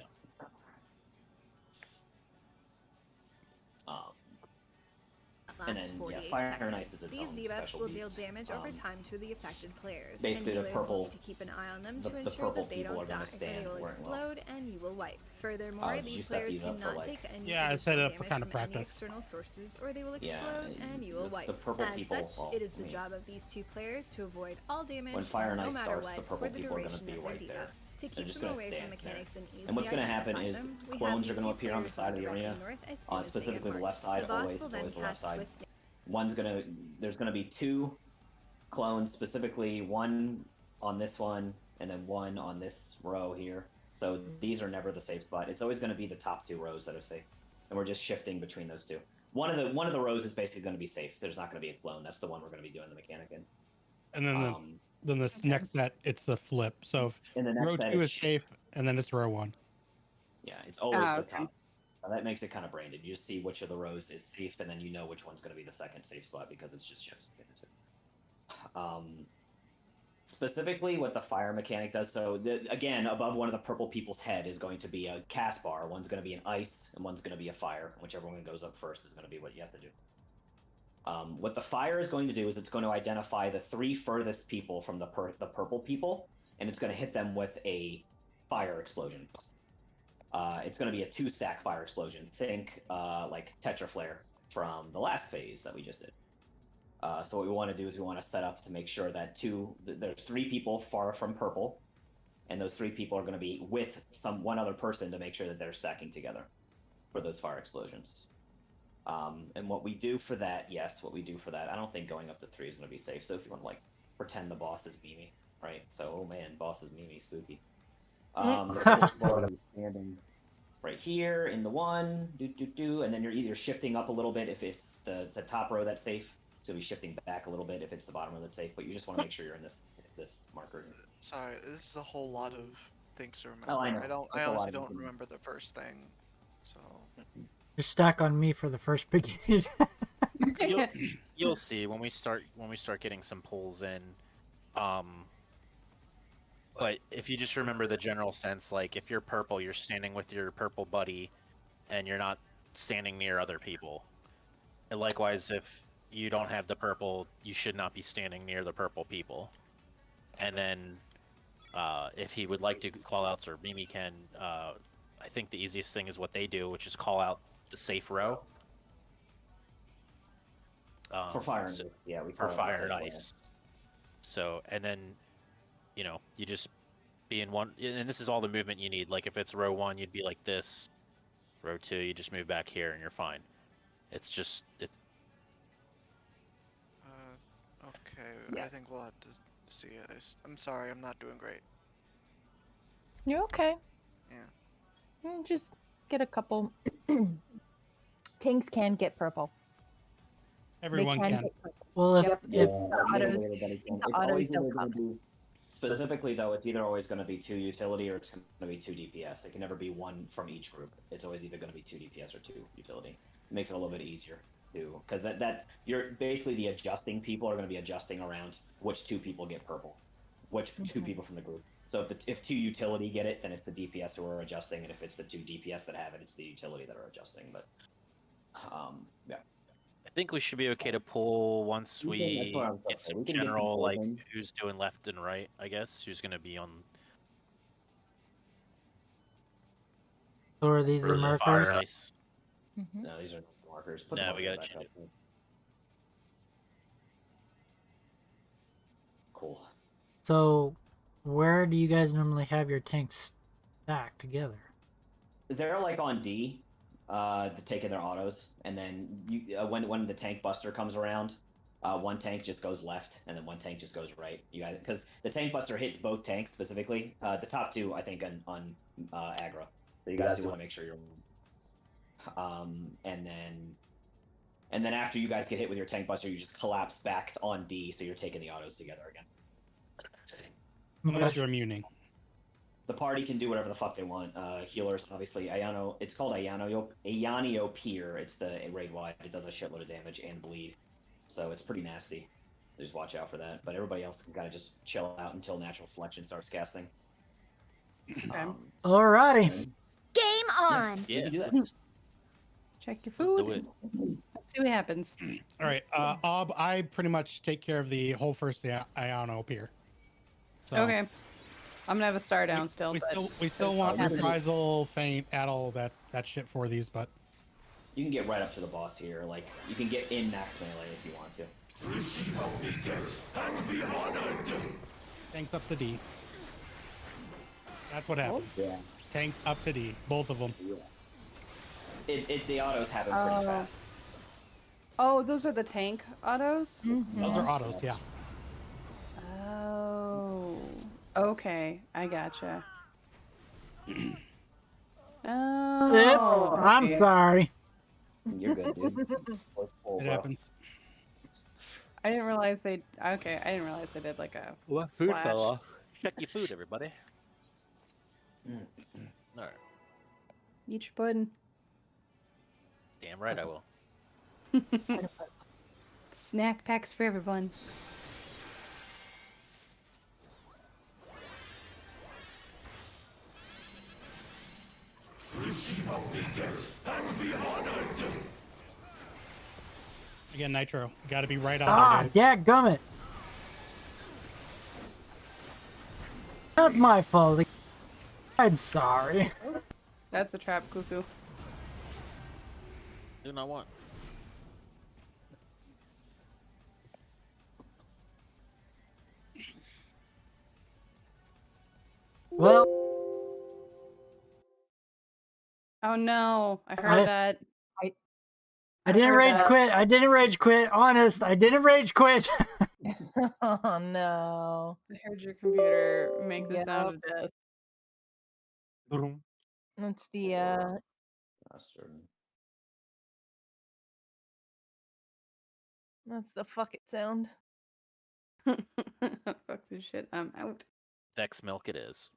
And then, yeah, Fire and Ice is its These own debuffs special will beast. deal damage over time to the affected players. Basically, and the healers will purple, need to keep an eye on them the to ensure purple that they people don't are going die, to for they stand will wearing well. explode and you will wipe. Furthermore, Did you these set players these up for, cannot like... take any Yeah, I set it up for additional kind of damage from any practice. external sources, or they will Yeah, explode and you will wipe. the purple As people, such, well, it is I the mean, job of these two players to avoid all damage, when Fire and no Ice matter starts, what, the purple for the people are going duration to be of their right there. debuffs. To They're keep just them going to away from stand there. mechanics and easily And what's going to happen identify is them, we have clones are these going to two appear on the players side of the directly arena, north as soon as they specifically the get left marked. side, The boss always, will it's then always the left cast side. Twist There's going to be 2 clones, specifically 1 on this one, and then 1 on this row here. So these are never the safe spot. It's always going to be the top 2 rows that are safe. And we're just shifting between those 2. One of the rows is basically going to be safe. There's not going to be a clone. That's the one we're going to be doing the mechanic in. And then the next set, it's the flip. So if in the next row set, 2 it's is safe, and then it's row 1. Yeah, it's always the okay. top. That makes it kind of branded. You just see which of the rows is safe, and then you know which one's going to be the second safe spot because it's just shifts between the 2. Specifically, what the fire mechanic does. So again, above one of the purple people's head is going to be a cast bar. One's going to be an ice, and one's going to be a fire. Whichever one goes up first is going to be what you have to do. What the fire is going to do is it's going to identify the 3 furthest people from the purple people, and it's going to hit them with a fire explosion. It's going to be a 2-stack fire explosion. Think like Tetra Flare from the last phase that we just did. So what we want to do is we want to set up to make sure that there's 3 people far from purple, and those 3 people are going to be with one other person to make sure that they're stacking together for those fire explosions. And what we do for that, I don't think going up to 3 is going to be safe. So if you want to like pretend the boss is Mimi, right? So, oh man, boss is Mimi, spooky. The standing right here in the 1, and then you're either shifting up a little bit if it's the top row that's safe. So be shifting back a little bit if it's the bottom row that's safe, but you just want to make sure you're in this marker. Sorry, this is a whole lot of things to remember. Oh, I know. I honestly don't remember the first thing. So Just stack on me for the first beginning. You'll see when we start getting some pulls in. But if you just remember the general sense, like if you're purple, you're standing with your purple buddy, and you're not standing near other people. And likewise, if you don't have the purple, you should not be standing near the purple people. And then, if he would like to call outs, or Mimi can, I think the easiest thing is what they do, which is call out the safe row. For fire and ice, yeah, we for call it fire the and safe ice. So, and then, you just be in one, and this is all the movement you need. Like if it's row 1, you'd be like this. Row 2, you just move back here, and you're fine. It's just okay, Yeah. I think we'll have to see it. I'm sorry, I'm not doing great. You're okay. Yeah. Just get a couple. Tanks can get purple. Everyone can. get purple. Well, if Yep. Yeah, The autos, it's the always autos either don't going come. to be specifically though. It's either always going to be 2 utility or it's going to be 2 DPS. It can never be 1 from each group. It's always either going to be 2 DPS or 2 utility. It makes it a little bit easier too, because that you're basically the adjusting people are going to be adjusting around which 2 people get purple, which 2 people from the group. So if 2 utility get it, then it's the DPS who are adjusting, and if it's the 2 DPS that have it, it's the utility that are adjusting. But yeah. I think we should be okay to pull once That's we what I was gonna get say. some We can get some general, pulls like in. who's doing left and right, I guess, who's going to be on so are these for the the markers? fire and ice. No, these are markers. Put No, the we marker gotta back change up. Cool. So, where do you guys normally have your tanks stacked together? They're like on D, to take in their autos, and then when the tank buster comes around, 1 tank just goes left, and then 1 tank just goes right. You guys, because the tank buster hits both tanks specifically. The top 2, I think, on aggro. So you guys do want to make sure you're. And then And then after you guys get hit with your tank buster, you just collapse back on D, so you're taking the autos together again. Unless you're immuning. The party can do whatever the fuck they want. Healers, obviously, Ayano. It's called Ayanio Pier. It's the raid wide. It does a shitload of damage and bleed, so it's pretty nasty. Just watch out for that. But everybody else can kind of just chill out until natural selection starts casting. Alrighty. Game on. You can do that. Check your Let's food. do it. Let's see what happens. All right, Ob, I pretty much take care of the whole first Iano Pier. So Okay. I'm gonna have a star down still. We but still want happening. reprisal, feint, addle, that shit for these, but You can get right up to the boss here. Like, you can get in max melee if you want to. tanks up to D. That's what happens. Yeah. Tanks up to D, both of them. The autos happen pretty fast. Oh, those are the tank autos? Those are autos, yeah. Oh. Okay, I gotcha. Oh. I'm okay. sorry. You're good, dude. It happens. I didn't realize they. Okay, I didn't realize they did like a Food splash. fell off. Check your food, everybody. Alright. Eat your pudding. Damn right I will. Snack packs for everyone. Again, Nitro. Got to be right out Ah, there, dude. dadgummit. Not my fault. I'm sorry. That's a trap, cuckoo. Do not want. Well, Oh no, I heard that. I didn't heard rage that. quit. I didn't rage quit. Honest, I didn't rage quit. Oh no. I heard your computer make the Yep. sound of death. That's the that's the fuck it sound. Fuck this shit. I'm out. Vex milk it is.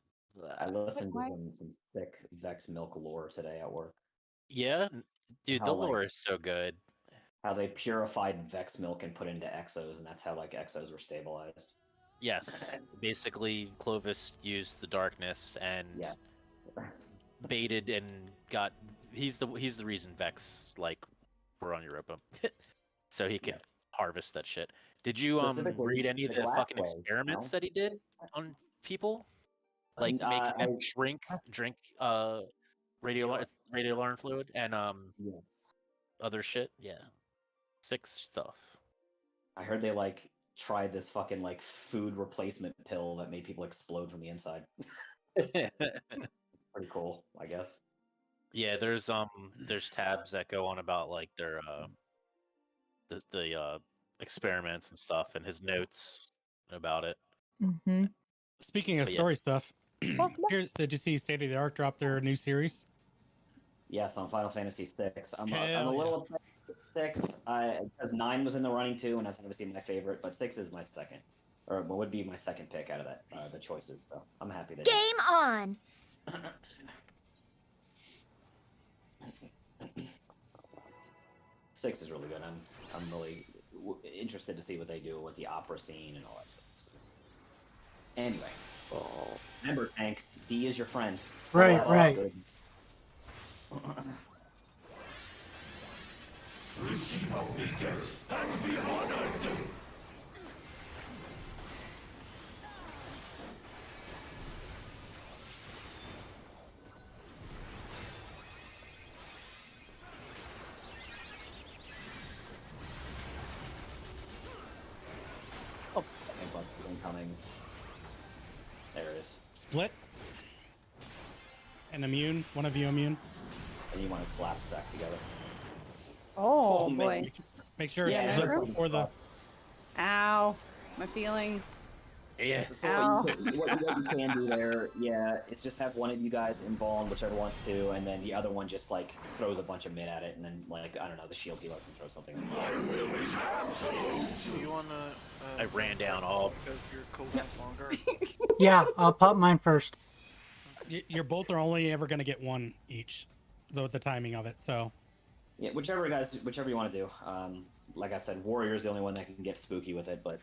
I listened to some sick Vex Milk lore today at work. Yeah, dude, How, the like- lore is so good. How they purified Vex Milk and put into Exos, and that's how like Exos were stabilized. Yes, basically Clovis used the darkness and Yeah. baited and got. He's the reason Vex like were on Europa, so he could harvest that shit. Did you Specifically, read any of the the fucking glass ways, experiments no? that he did on people? Like making them drink radiolarn fluid and Yes. other shit. Yeah, sick stuff. I heard they like tried this fucking like food replacement pill that made people explode from the inside. It's pretty cool, I guess. Yeah, there's tabs that go on about like their the experiments and stuff and his notes about it. Mm-hmm. Speaking of But yeah. story stuff, did you see State of the Art drop their new series? Yes, on Final Fantasy VI. I'm Hell a little upset with 6 because 9 was in the running too, and that's obviously my favorite. But 6 is my second, or what would be my second pick out of that the choices. So I'm happy that. Game on. 6 is really good. I'm really interested to see what they do with the opera scene and all that stuff. So. Anyway, remember tanks. D is your friend. Right, Oh, right. good. Tank punch is incoming. There it is. Split. And immune. One of you immune. And you want to collapse back together. Oh, man. boy. Make sure Yeah, it's that's just right. before the. Ow. My feelings. Yeah. So Ow. what you can do there, yeah, is just have one of you guys invuln, whichever wants to, and then the other one just like throws a bunch of mid at it, and then like I don't know, the shield healer can throw something. Do you wanna? I ran down all. Because your cooldown's longer. Yeah, I'll pop mine first. You're both are only ever going to get one each, though, the timing of it. So Yeah, whichever you want to do. Like I said, Warrior's the only one that can get spooky with it, but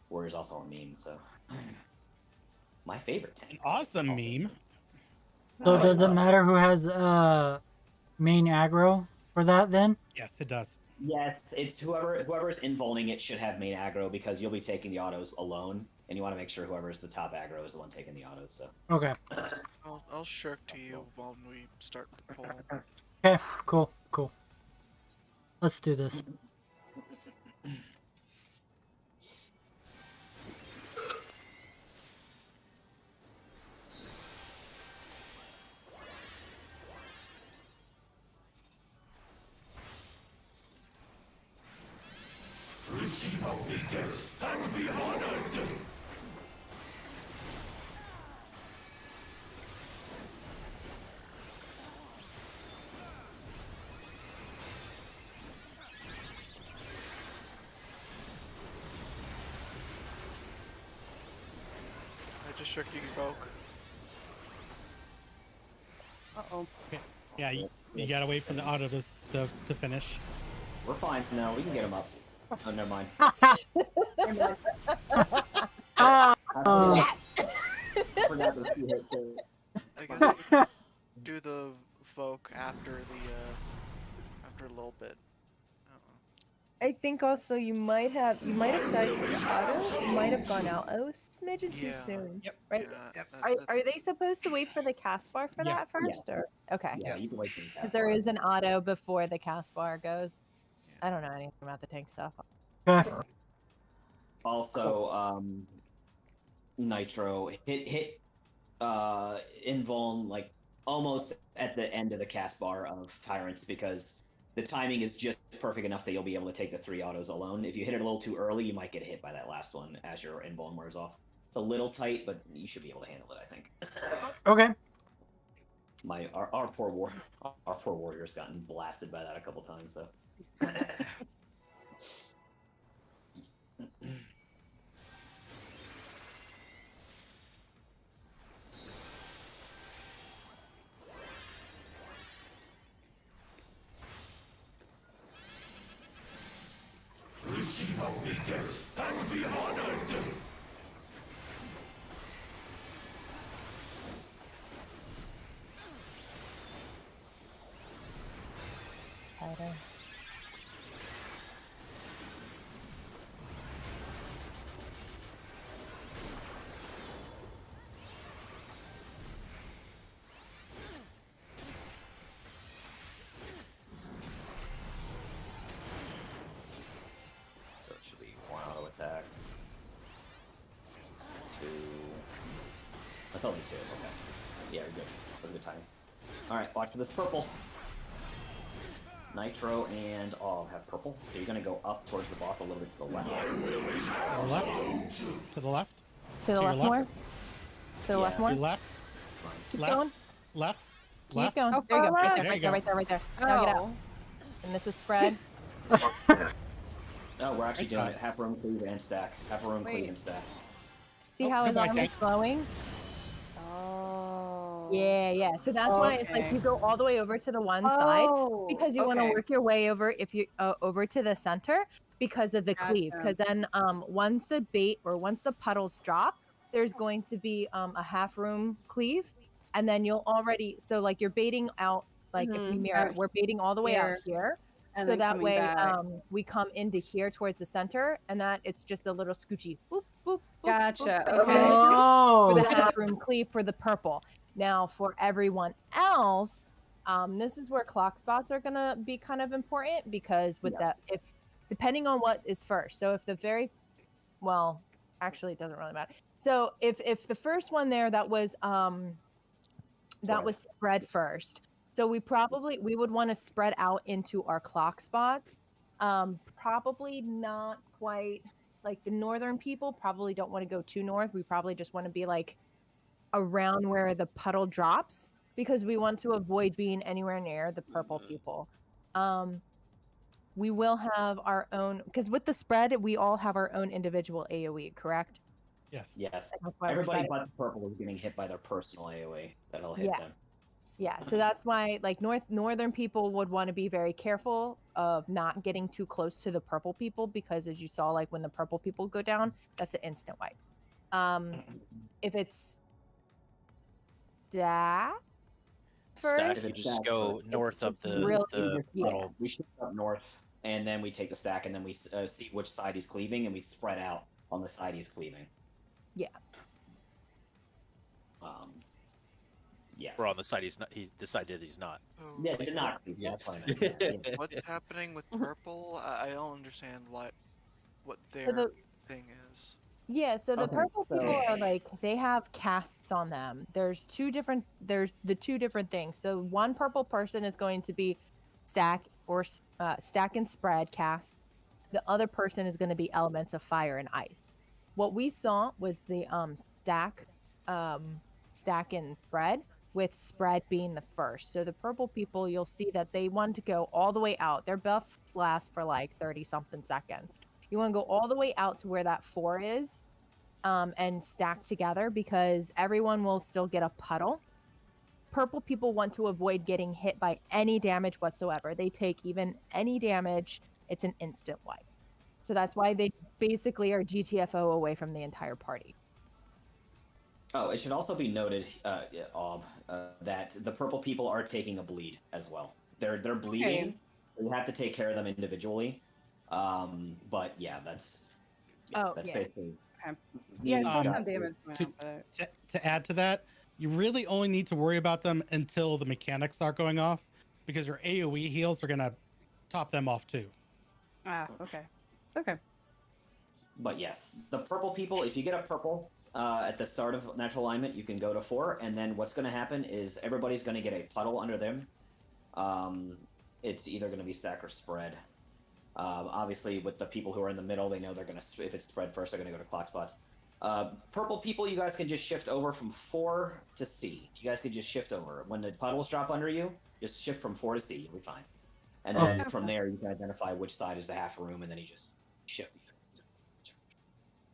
Warrior's also a meme, so my favorite tank. awesome meme. So does it matter who has main aggro for that then? Yes, it does. Yes, it's whoever's invulning it should have main aggro because you'll be taking the autos alone, and you want to make sure whoever's the top aggro is the one taking the autos. So. Okay. I'll shirk to you while we start the poll. Okay, cool. Let's do this. Receive only death and be honored. I just shook you, Evoke. Uh-oh. Okay. Yeah, you gotta wait for the auto to finish. We're fine. No, we can get him up. Oh, never mind. I forgot the two hit too. I guess we do the Voke after a little bit. I think also you might have died to the auto. You might have gone out a smidgen too Yeah. soon. Yep. Right? Yeah, Are they supposed to wait for the cast bar for Yes. that first, or okay? Yeah, you can wait for the Because there is an auto before the cast bar goes. I don't know anything about the tank stuff. Okay. Also, Nitro hit invuln like almost at the end of the cast bar of Tyrants because the timing is just perfect enough that you'll be able to take the 3 autos alone. If you hit it a little too early, you might get hit by that last one as your invuln wears off. It's a little tight, but you should be able to handle it, I think. Okay. Our poor warrior's gotten blasted by that a couple times, so. Receive only death and be honored. Tighter. So it should be 1 auto attack. 2. That's only 2. Okay. Yeah, you're good. That was a good timing. Alright, watch for this purple. Nitro and I'll have purple. So you're gonna go up towards the boss a little bit to the left. To the left. To the your left left? more. To the left Yeah. more. Your left. Keep left. going. Left. Keep Left. going. How There you go. far Right left? there. There Right you there. go. Right there. Right there. Now get out. Oh. And this is spread. Oh, we're actually doing it. Half room cleave and stack. Half room cleave Wait. and stack. See Oh, how his goodbye, arm is tank. slowing? Oh. Yeah. So that's why it's like Okay. you go all the way over to the one side Oh, because you want to okay. work your way over over to the center because of the cleave. Gotcha. Because then once the bait or once the puddles drop, there's going to be a half room cleave, and then you'll already like you're baiting out like if we Mhm, mirror, out we're baiting all the way out here. and So then that coming way back. we come into here towards the center, and that it's just a little scoochy. Boop, boop, boop, Gotcha. boop, Okay. for Oh. the half room cleave for the purple. Now for everyone else, this is where clock spots are gonna be kind of important because with that, if depending on what is first. So if the actually it doesn't really matter. So if the first one there that was spread first. So we would want to spread out into our clock spots. Probably not quite like the northern people probably don't want to go too north. We probably just want to be like around where the puddle drops because we want to avoid being anywhere near the purple people. We will have our own, because with the spread, we all have our own individual AoE, correct? Yes. Yes. That's why we Everybody said it. but the purple is getting hit by their personal AoE. That'll hit Yeah. them. Yeah, so that's why like northern people would want to be very careful of not getting too close to the purple people because as you saw, like when the purple people go down, that's an instant wipe. If it's stack Stack, first, you If it's just stack go first, north of it's the really puddle. We shift up north, and then we take the stack, and then we see which side he's cleaving, and we spread out on the side he's cleaving. Yeah. Yes. We're on the side he's decided he's not. Oh, Yeah, the not cleave. Yeah. That's what I meant. Yeah. What's happening with purple? I don't understand what their So thing is. yeah, so the Okay, purple so- people are like they have casts on them. There's the two different things. So one purple person is going to be stack and spread cast. The other person is going to be elements of fire and ice. What we saw was the stack and spread, with spread being the first. So the purple people, you'll see that they want to go all the way out. Their buffs last for like 30 something seconds. You want to go all the way out to where that 4 is and stack together because everyone will still get a puddle. Purple people want to avoid getting hit by any damage whatsoever. They take even any damage, it's an instant wipe. So that's why they basically are GTFO away from the entire party. Oh, it should also be noted, that the purple people are taking a bleed as well. They're bleeding. Okay. So you have to take care of them individually. But yeah, that's basically. Okay. Yeah, I saw Um, some damage going to- on, but To add to that, you really only need to worry about them until the mechanics start going off, because your AoE heals are gonna top them off too. okay. Okay. But yes, the purple people. If you get a purple at the start of natural alignment, you can go to 4, and then what's going to happen is everybody's going to get a puddle under them. It's either going to be stack or spread. Obviously, with the people who are in the middle, they know they're going to. If it's spread first, they're going to go to clock spots. Purple people, you guys can just shift over from 4 to C. You guys can just shift over when the puddles drop under you. Just shift from 4 to C. You'll be fine. And then from there, you can identify which side is the half room, and then you just shift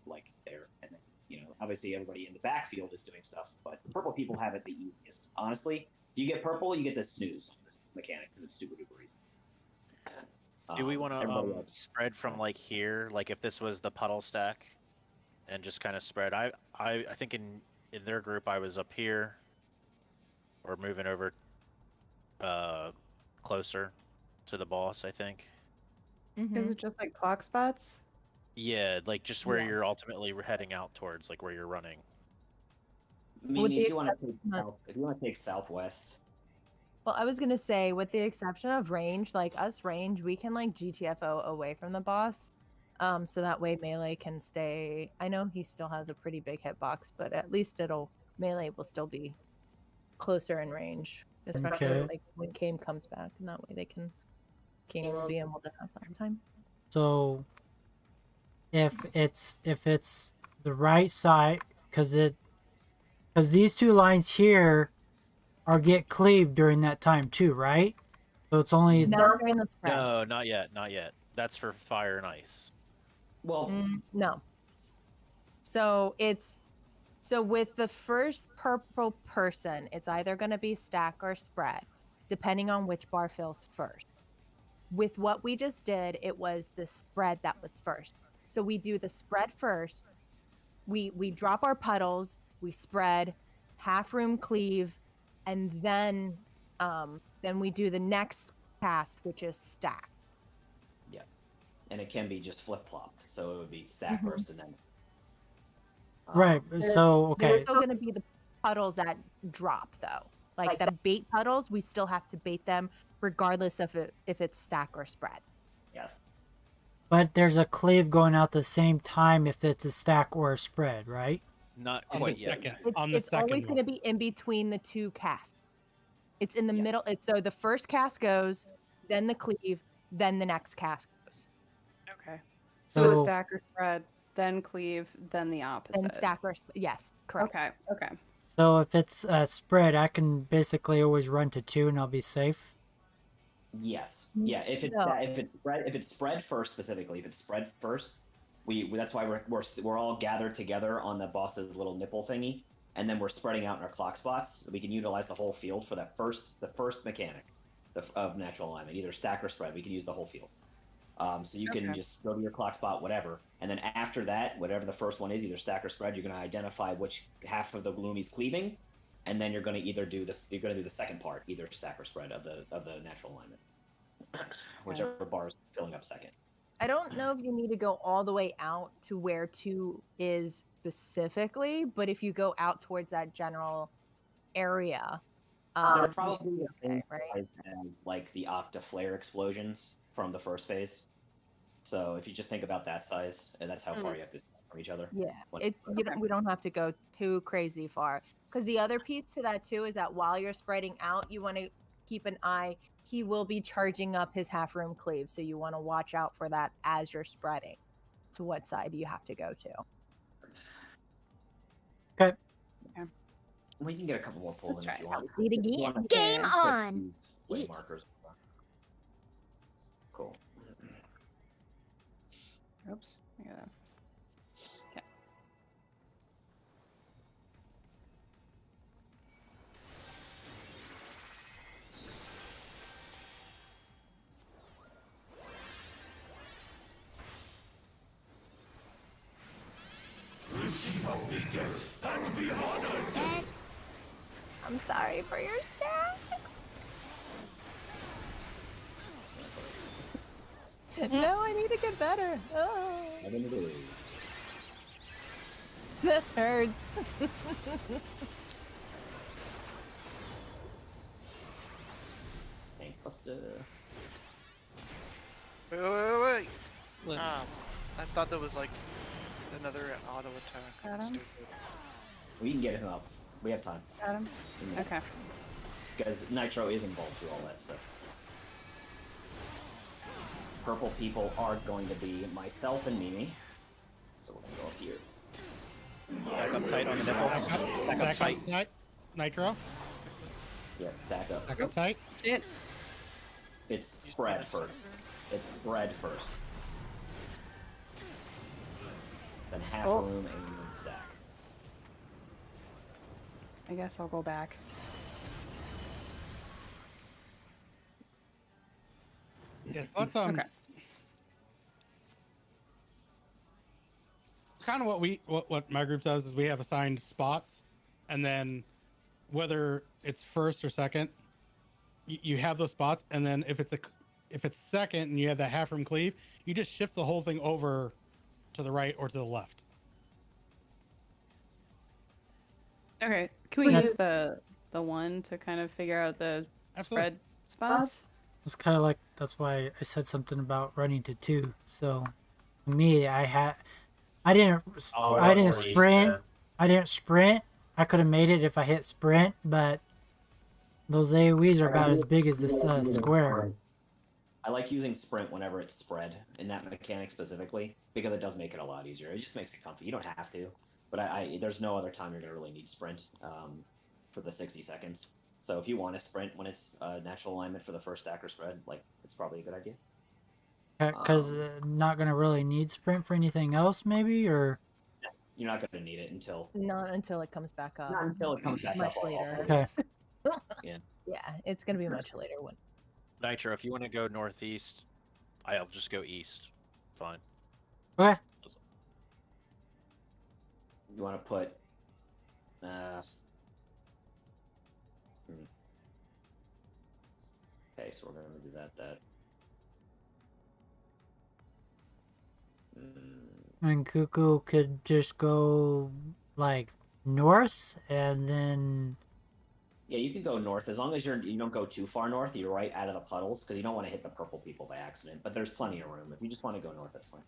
like there. And then, obviously everybody in the backfield is doing stuff, but the purple people have it the easiest. Honestly, if you get purple, you get the snooze on this mechanic because it's super duper easy. Do we want everybody to else- spread from like here, like if this was the puddle stack, and just kind of spread? I think in their group I was up here, or moving over, closer to the boss. I think. Is it just like clock spots? Yeah, like just where Yeah. you're ultimately heading out towards, like where you're running. I mean, With if the you want to take exception if you want to take southwest, Well, I was gonna say, with the exception of range, like us range, we can like GTFO away from the boss. So that way melee can stay. I know he still has a pretty big hitbox, but at least melee will still be closer in range. Especially Okay. like when Kame comes back, and that way King will be able to have that time. So if it's the right side, because these two lines here are get cleaved during that time too, right? So it's only Not during the spread. No, not yet, not yet. That's for fire and ice. well, No. So with the first purple person, it's either going to be stack or spread, depending on which bar fills first. With what we just did, it was the spread that was first. So we do the spread first. We drop our puddles, we spread, half room cleave, and then we do the next cast, which is stack. yeah, and it can be just flip flopped, so it would be stack first and then. right. So There's okay, still going to be the puddles that drop though. Like the bait puddles, we still have to bait them regardless of if it's stack or spread. Yes. but there's a cleave going out the same time if it's a stack or a spread, right? Not On the quite yet. second, It's, on the it's second always one. going to be in between the two casts. It's in the middle. So the first cast goes, then the cleave, then the next cast goes. Okay. So it's So- stack or spread. then cleave, then the opposite. And stack or yes, correct. Okay. Okay. So if it's spread, I can basically always run to 2 and I'll be safe. Yes. Yeah. If it's No. if it's spread first specifically, if it's spread first, that's why we're all gathered together on the boss's little nipple thingy, and then we're spreading out in our clock spots. We can utilize the whole field for the first mechanic of natural alignment, either stack or spread. We can use the whole field. So you can just go to your clock spot, whatever, and then after that, whatever the first one is, either stack or spread, you're going to identify which half of the Gloomy's cleaving, and then you're going to either do this. You're going to do the second part, either stack or spread of the natural alignment, whichever bar is filling up second. I don't know if you need to go all the way out to where 2 is specifically, but if you go out towards that general area, they're probably the same okay, right? size as like the Octa Flare explosions from the first phase. So if you just think about that size, and that's how far you have to stand from each other. Yeah, When- we don't have to go too crazy far. Because the other piece to that too is that while you're spreading out, you want to keep an eye. He will be charging up his half room cleave, so you want to watch out for that as you're spreading. To what side you have to go to? Okay. Well, you can get a couple more pulls in if you want. Eat again. If you wanna Game quick on. use way markers. Cool. Oops. I gotta... Okay. I'm sorry for your stacks. No, I need to get better. Oh, I think it is. that hurts. Tank Buster. Wait. Look, I thought that was like another auto attack. Got him. Stupid. We can get him up. We have time. Got him. Okay. Because Nitro is involved through all that, so. Purple people are going to be myself and Mimi. So we're going to go up here. Back up tight on the nipple. Stack up tight. Nitro. Yeah, stack up. Back up tight. Shit. It's spread first. It's spread first. Then half Oh. room and then stack. I guess I'll go back. Yes, let's Okay. It's kind of what my group does is we have assigned spots, and then whether it's first or second, you have those spots, and then if it's second and you have that half room cleave, you just shift the whole thing over to the right or to the left. Okay. Can we Yes. use the one to kind of figure out the Absolutely. spread spots? It's kind of like, that's why I said something about running to 2. So for me, I didn't sprint. I didn't sprint. I could have made it if I hit sprint, but those AoEs are about as big as this square. I like using sprint whenever it's spread in that mechanic specifically because it does make it a lot easier. It just makes it comfy. You don't have to, but there's no other time you're gonna really need sprint for the 60 seconds. So if you want to sprint when it's natural alignment for the first stack or spread, like it's probably a good idea. Because not going to really need sprint for anything else, maybe? Or You're not gonna need it until Not until it comes back up. not until it comes back Much up. later. okay. Yeah, it's gonna be much later when. Nitro, if you want to go northeast, I'll just go east. Fine. Okay. You want to put. Okay, so we're gonna do that. And Cuckoo could just go like north and then Yeah, you can go north as long as you don't go too far north. You're right out of the puddles because you don't want to hit the purple people by accident. But there's plenty of room. If you just want to go north, that's fine.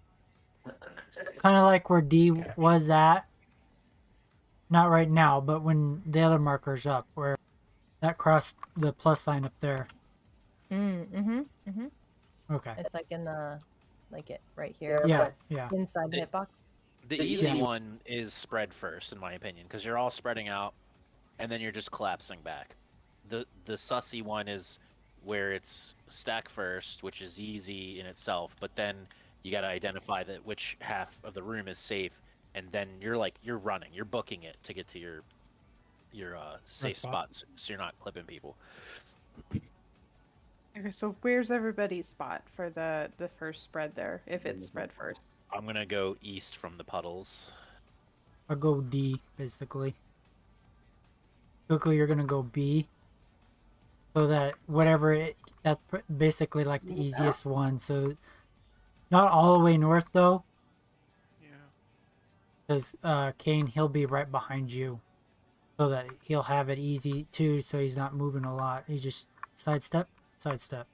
kind of like where D was at. Not right now, but when the other marker's up, where that crossed the plus sign up there. Okay. It's like in the, like it right here. Yeah, yeah. Inside the hitbox. The easy Yeah. one is spread first, in my opinion, because you're all spreading out, and then you're just collapsing back. The sussy one is where it's stack first, which is easy in itself, but then you got to identify that which half of the room is safe, and then you're running, you're booking it to get to your safe spot. spots, so you're not clipping people. Okay, so where's everybody's spot for the first spread there? If Then it's this is- spread first. I'm gonna go east from the puddles. I'll go D, basically. Cuckoo, you're gonna go B. So that that's basically like the easiest one. So not all the way north though, Yeah. because Kane, he'll be right behind you. So that he'll have it easy too, so he's not moving a lot. He's just sidestep, sidestep.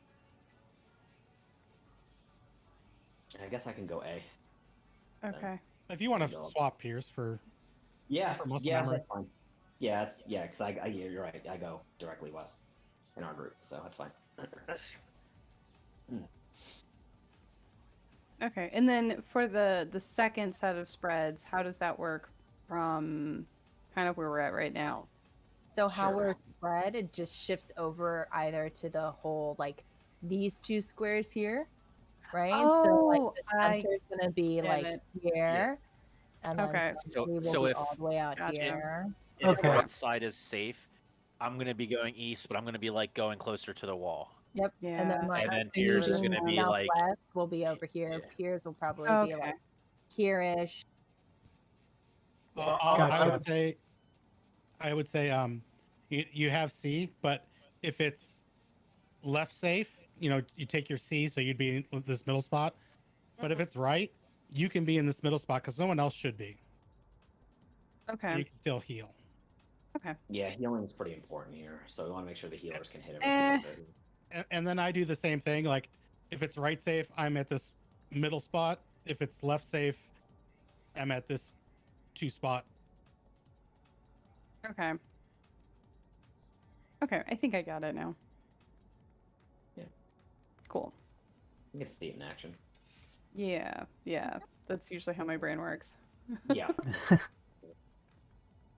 I guess I can go A. Okay. If you want to No. swap Pierce for Yeah, For muscle yeah, memory. that's fine. Yeah, because you're right. I go directly west in our group, so that's fine. Okay, and then for the second set of spreads, how does that work from kind of where we're at right now? So how Sure. we're spread, it just shifts over either to the whole like these two squares here, right? So like Oh, the I center's gonna be get like it. here, and then Okay. we will So be if- all the way out Gotcha. here. If Okay. one side is safe, I'm gonna be going east, but I'm gonna be like going closer to the wall. Yep. And Yeah. then my And then husband Piers is being gonna be like, southwest will be over here. Yeah. Piers will probably be Okay. like here-ish. I Gotcha. would say you have C, but if it's left safe, you take your C, so you'd be in this middle spot. But if it's right, you can be in this middle spot because no one else should be. Okay. You can still heal. Yeah, healing is pretty important here, so we want to make sure the healers can hit it. Eh. And then I do the same thing. Like if it's right safe, I'm at this middle spot. If it's left safe, I'm at this 2 spot. Okay. Okay, I think I got it now. Yeah. Cool. You get to see it in action. Yeah, yeah. That's usually how my brain works. Yeah.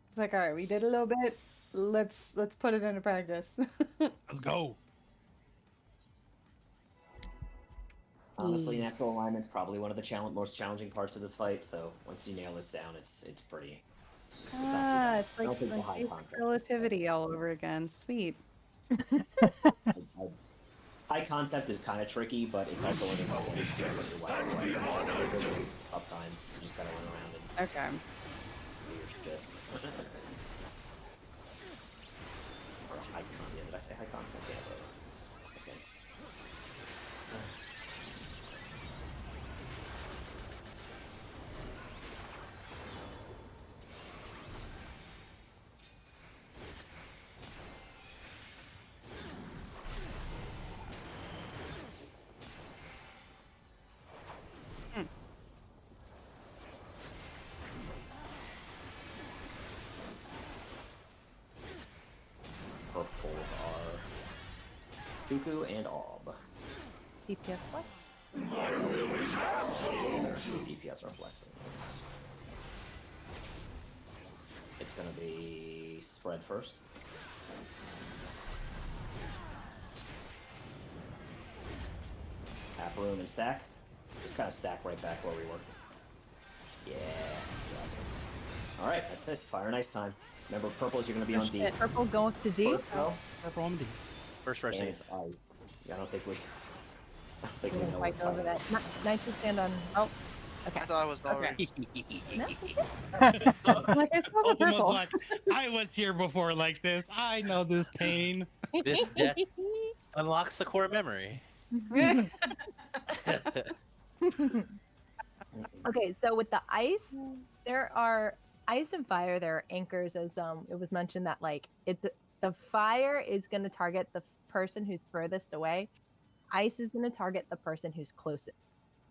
It's like, all right, we did a little bit. Let's put it into practice. Let's go. Honestly, natural alignment's probably one of the most challenging parts of this fight. So once you nail this down, it's pretty. It's not too bad. It's I don't like, think the like high basic concept is- relativity all over again. Sweet. High concept is kind of tricky, but it's also learning about what it's doing with your weapon. Right? There's uptime. You just gotta run around and Okay. do your shit. Or high concept. Yeah, did I say high concept? Yeah. Okay. Purples are Cuckoo and Orb. DPS what? DPS reflexing. It's gonna be spread first. Half room and stack. Just kind of stack right back where we were. Yeah. Alright, that's it. Fire and ice time. Remember, purples, you're gonna be on D. Purple going to D. First go. Purple on D. first And rest it's I. I don't think we. I don't think We we didn't know quite what go over fire that. Nice to stand on. Oh, okay. I thought I was already. No? Like I saw the Ultima's purple. like, I was here before like this. I know this pain. This death unlocks the core memory. Okay, so with the ice, there are ice and fire. There are anchors, as it was mentioned that like the fire is going to target the person who's furthest away. Ice is going to target the person who's closest.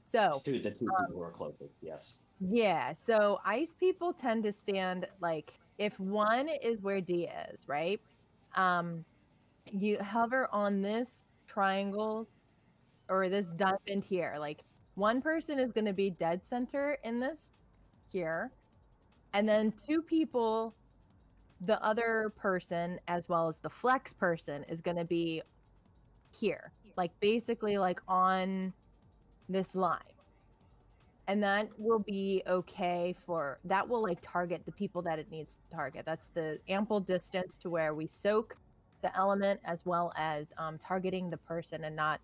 So The two people who are closest, yes. yeah, so ice people tend to stand like if one is where D is, right? You hover on this triangle or this diamond here. Like one person is going to be dead center in this here, and then 2 people, the other person as well as the flex person is going to be here, like basically like on this line. And that will be okay that will like target the people that it needs to target. That's the ample distance to where we soak the element as well as targeting the person and not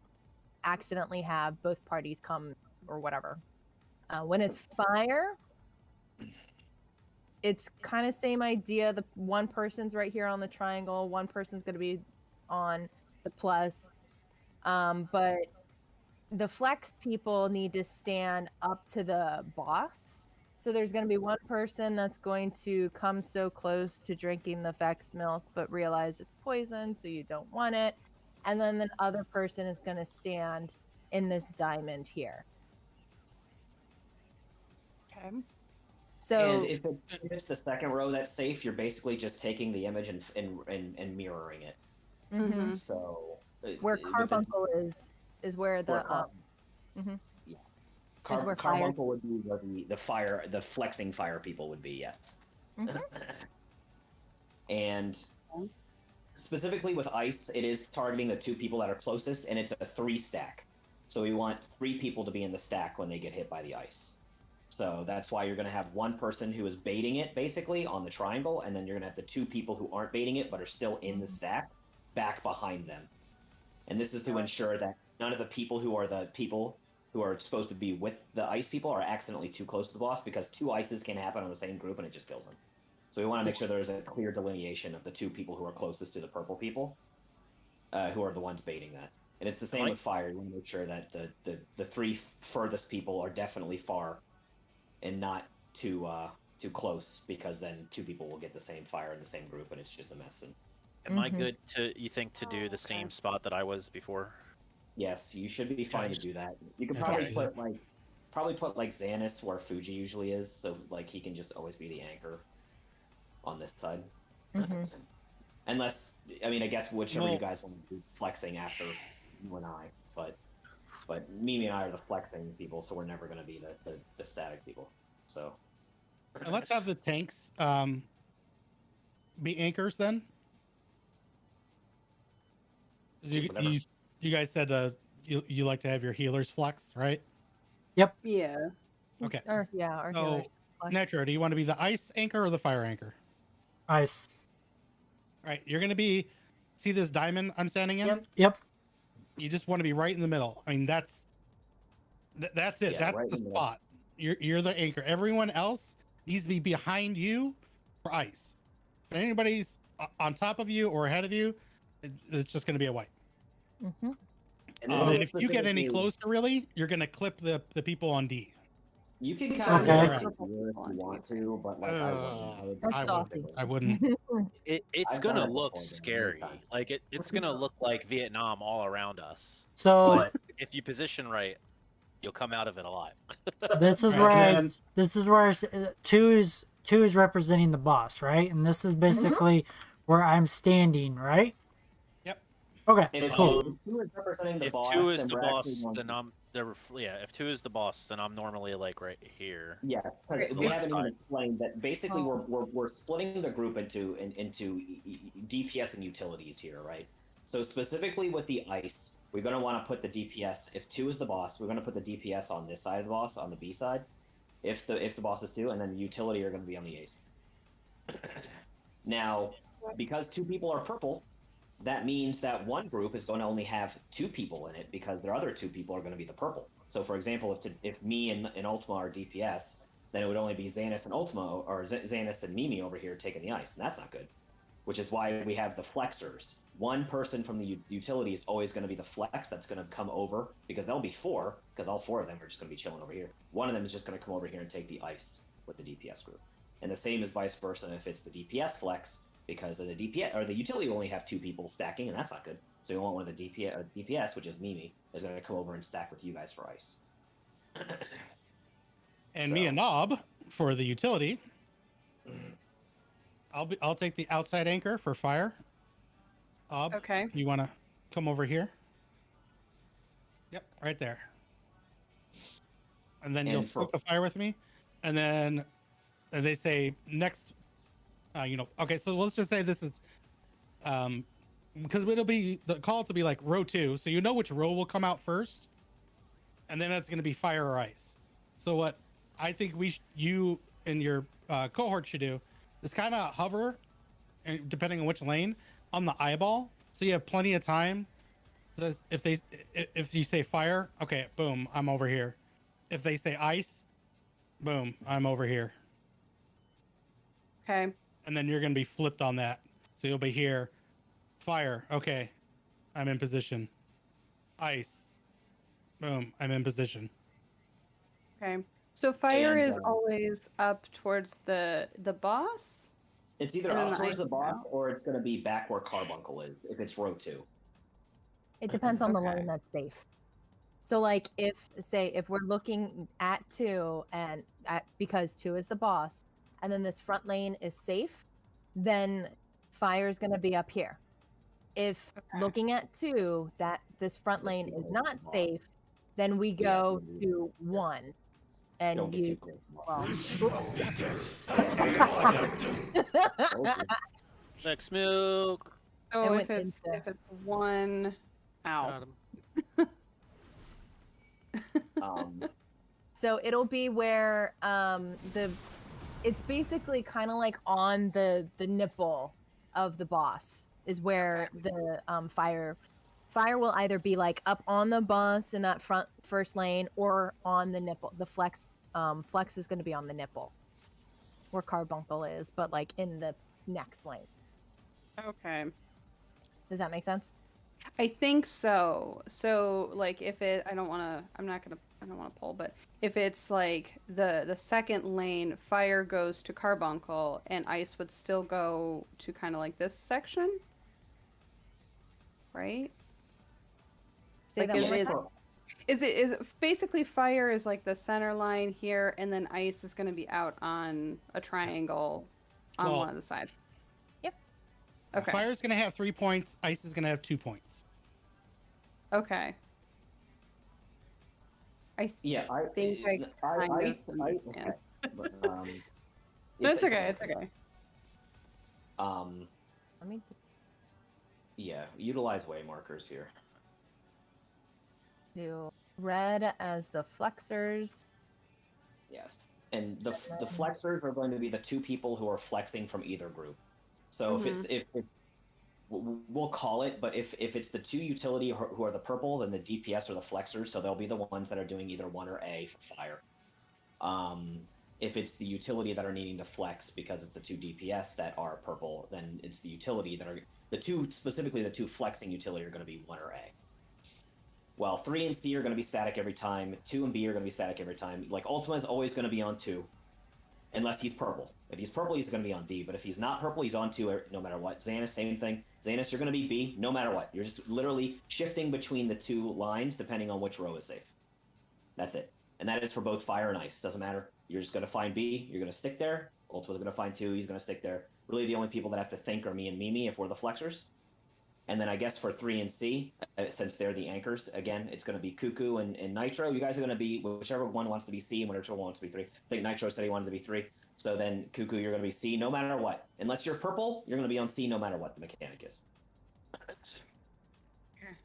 accidentally have both parties come or whatever. When it's fire, it's kind of same idea. The one person's right here on the triangle, one person's going to be on the plus, but the flex people need to stand up to the boss. So there's going to be one person that's going to come so close to drinking the Vex milk but realize it's poison, so you don't want it. And then the other person is going to stand in this diamond here. Okay. So And if it's the second row that's safe, you're basically just taking the image and mirroring it. Mm-hmm. So where with the- Carbuncle is where the where is Carbuncle where fire. would be where the flexing fire people would be, yes. Mhm. And specifically with ice, it is targeting the 2 people that are closest, and it's a 3 stack. So we want 3 people to be in the stack when they get hit by the ice. So that's why you're going to have one person who is baiting it, basically, on the triangle, and then you're going to have the 2 people who aren't baiting it but are still in the stack back behind them. And this is to ensure that none of the people who are supposed to be with the ice people are accidentally too close to the boss, because 2 ices can happen on the same group and it just kills them. So we want to make sure there's a clear delineation of the 2 people who are closest to the purple people, who are the ones baiting that. And it's the same with fire. You want to make sure that the 3 furthest people are definitely far and not too close, because then 2 people will get the same fire in the same group and it's just a mess. And Am I good you think, to do the same spot that I was before? yes, you should be fine to do that. You could probably put like Xanis where Fuji usually is, so like he can just always be the anchor on this side. Unless, I mean, I guess whichever you guys want to do flexing after you and I, but Mimi and I are the flexing people, so we're never going to be the static people. So And let's have the tanks be anchors then. You guys said you like to have your healers flex, right? Yep. Yeah. Okay. Our healers flex. Netro, do you want to be the ice anchor or the fire anchor? Ice. All right, you're going to be, see this diamond I'm standing in? Yep. You just want to be right in the middle. I mean, that's it. Yeah, That's right the in the spot. You're the anchor. Everyone else needs to be behind you for ice. If anybody's on top of you or ahead of you, it's just going to be a wipe. Mm-hmm. And if you get any closer, really, you're going to clip the people on D. You can kind of Okay. if you want to, but like I wouldn't. It's I've gonna done it look before, though, scary. many times. Like it's gonna look like Vietnam all around us. So But if you position right, you'll come out of it alive. this is where 2 is representing the boss, right? And this is basically where I'm standing, right? Yep. Okay. If Cool. 2 is representing the If boss, 2 is then the we're boss, actually going then to- I'm there. Yeah, if 2 is the boss, then I'm normally like right here. Yes, because Okay. we haven't even explained that. Basically, we're splitting the group into DPS and utilities here, right? So specifically with the ice, we're going to want to put the DPS. If 2 is the boss, we're going to put the DPS on this side of the boss, on the B side. If the boss is 2, and then the utility are going to be on the A side. Now, because 2 people are purple, that means that one group is going to only have 2 people in it, because their other 2 people are going to be the purple. So, for example, if me and Ultima are DPS, then it would only be Xanis and Ultima, or Xanis and Mimi over here taking the ice, and that's not good. Which is why we have the flexers. One person from the utility is always going to be the flex that's going to come over, because there'll be 4, because all 4 of them are just going to be chilling over here. One of them is just going to come over here and take the ice with the DPS group. And the same is vice versa if it's the DPS flex, because the DPS or the utility will only have 2 people stacking, and that's not good. So you want one of the DPS, which is Mimi, is going to come over and stack with you guys for ice. And me and Nob for the utility. I'll take the outside anchor for fire. Okay. You want to come over here? Yep, right there. And then you'll stoke the fire with me. And then and they say next, okay, so let's just say this is, because it'll be the call to be like row 2, so you know which row will come out first, and then it's going to be fire or ice. So what I think you and your cohort should do is kind of hover, and depending on which lane, on the eyeball, so you have plenty of time. If you say fire, okay, boom, I'm over here. If they say ice, boom, I'm over here. Okay. And then you're going to be flipped on that. So you'll be here. Fire. Okay. I'm in position. Ice. Boom. I'm in position. Okay. So fire And, is always up towards the boss? It's either And then up the towards ice the is boss out? or it's going to be back where Carbuncle is if it's row 2. It depends on the Okay. lane that's safe. So like if we're looking at 2 and because 2 is the boss and then this front lane is safe, then fire is going to be up here. If looking at 2 that this front lane is not safe, then we go to 1 and Don't get you too well. Next milk. So It if went it's into- if it's 1 out. Got him. So it'll be where it's basically kind of like on the nipple of the boss is where the fire will either be like up on the boss in that first lane or on the nipple. The flex is going to be on the nipple where Carbuncle is, but like in the next lane. Okay. Does that make sense? I think so. So like if I don't want to pull, but if it's like the second lane, fire goes to Carbuncle and ice would still go to kind of like this section. Right? Say Like that one more time. is it basically fire is like the center line here and then ice is going to be out on a triangle on Well, one of the sides. Yep. Okay. Fire's going to have 3 points. Ice is going to have 2 points. Okay. I Yeah, think I kind of ice. understand. Okay. But, It's okay. It's okay. Let me Yeah, utilize way markers here. do red as the flexors. Yes, and the flexors are going to be the 2 people who are flexing from either group. So if we'll call it, but if it's the 2 utility who are the purple, then the DPS are the flexors, so they'll be the ones that are doing either 1 or A for fire. If it's the utility that are needing to flex because it's the 2 DPS that are purple, then it's the utility that are the 2 flexing utility are going to be 1 or A. Well, 3 and C are going to be static every time. 2 and B are going to be static every time. Like Ultima is always going to be on 2, unless he's purple. If he's purple, he's going to be on D. But if he's not purple, he's on 2 no matter what. Xanis, same thing. Xanis, you're going to be B no matter what. You're just literally shifting between the 2 lines depending on which row is safe. That's it. And that is for both fire and ice. Doesn't matter. You're just going to find B. You're going to stick there. Ultima's going to find 2. He's going to stick there. Really, the only people that have to think are me and Mimi if we're the flexors. And then I guess for 3 and C, since they're the anchors, again, it's going to be Cuckoo and Nitro. You guys are going to be whichever one wants to be C and whichever one wants to be 3. I think Nitro said he wanted to be 3. So then Cuckoo, you're going to be C no matter what. Unless you're purple, you're going to be on C no matter what the mechanic is.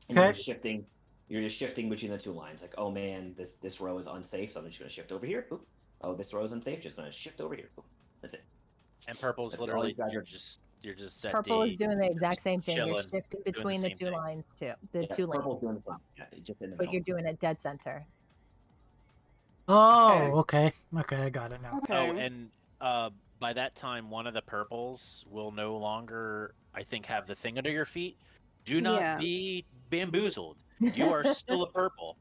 And you're just shifting. You're just shifting between the 2 lines. Like, oh man, this row is unsafe, so I'm just going to shift over here. Oop. Oh, this row is unsafe. Just going to shift over here. Oop. That's it. And purple's That's literally all you you're just at Purple D, is doing the exact same thing. You're chilling, shifting doing the between the same 2 thing. lines too. The Yeah, 2 lanes. purple's doing the same. Yeah, just in the But middle. you're doing it dead center. Oh, okay. Okay, I got it now. Okay. Oh, and by that time, one of the purples will no longer, I think, have the thing under your feet. Do not be bamboozled. You are still a purple.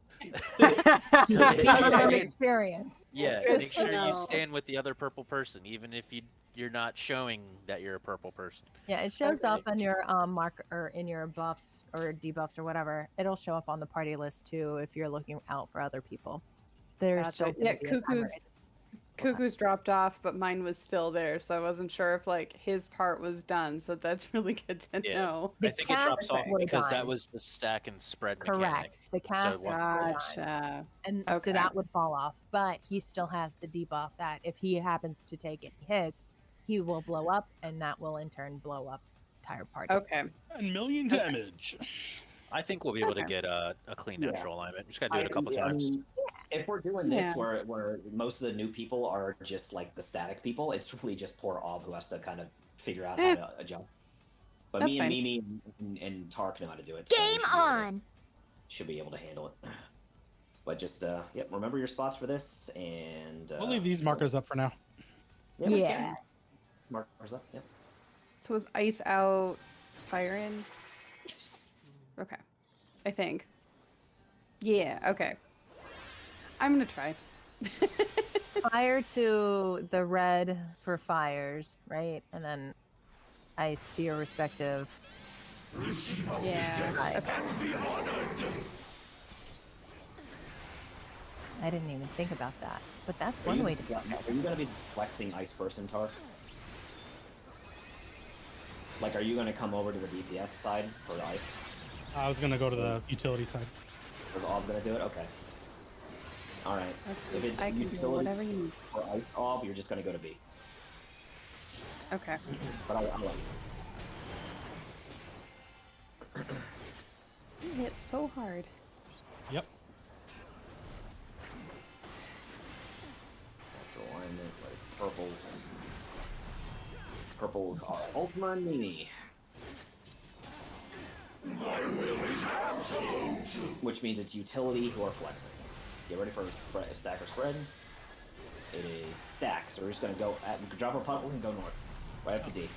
From experience. Yeah, Good make to sure you know. stand with the other purple person, even if you're not showing that you're a purple person. Yeah, it shows up on your mark or in your buffs or debuffs or whatever. It'll show up on the party list too if you're looking out for other people. There's Gotcha. still Yeah, gonna be a timer. Cuckoo's dropped off, but mine was still there, so I wasn't sure if like his part was done. So that's really good to Yeah. know. The I think it drops casts off were because that done. was the stack and spread Correct. mechanic. The casts once- were done. Gotcha. And Okay. so that would fall off, but he still has the debuff that if he happens to take any hits, he will blow up, and that will in turn blow up the entire party. Okay. 10 million damage. I think we'll be able to Okay. get a clean Yeah. neutral alignment. We just gotta do it a couple I times. mean, if we're doing this Yeah. where most of the new people are just like the static people, it's really just poor Ob who has to kind of figure out how to adjust. But That's me and fine. Mimi and Tark know how to do it. So we Game should be able to- on. should be able to handle it. But just yep, remember your spots for this, and We'll leave these markers up for now. we Yeah. can. Markers up. Yep. So was ice out, fire in? Okay. I think. Yeah, okay. I'm gonna try. Fire to the red for fires, right? And then ice to your respective. Yeah. Right. Okay. I didn't even think about that, but that's one way to do it. Are you gonna be flexing ice person, Tark? Like, are you gonna come over to the DPS side for the ice? I was gonna go to the utility side. Is Ob gonna do it? Okay. All right. If it's I can do utility whatever you need. for ice Ob, you're just gonna go to B. Okay. But I'll let you. You hit so hard. Yep. Natural alignment, like purples. Purples are Ultima and Mimi. Which means it's utility who are flexing. Get ready for a stack or spread. It is stack, so we're just gonna go drop our puddles and go north. Right up to D.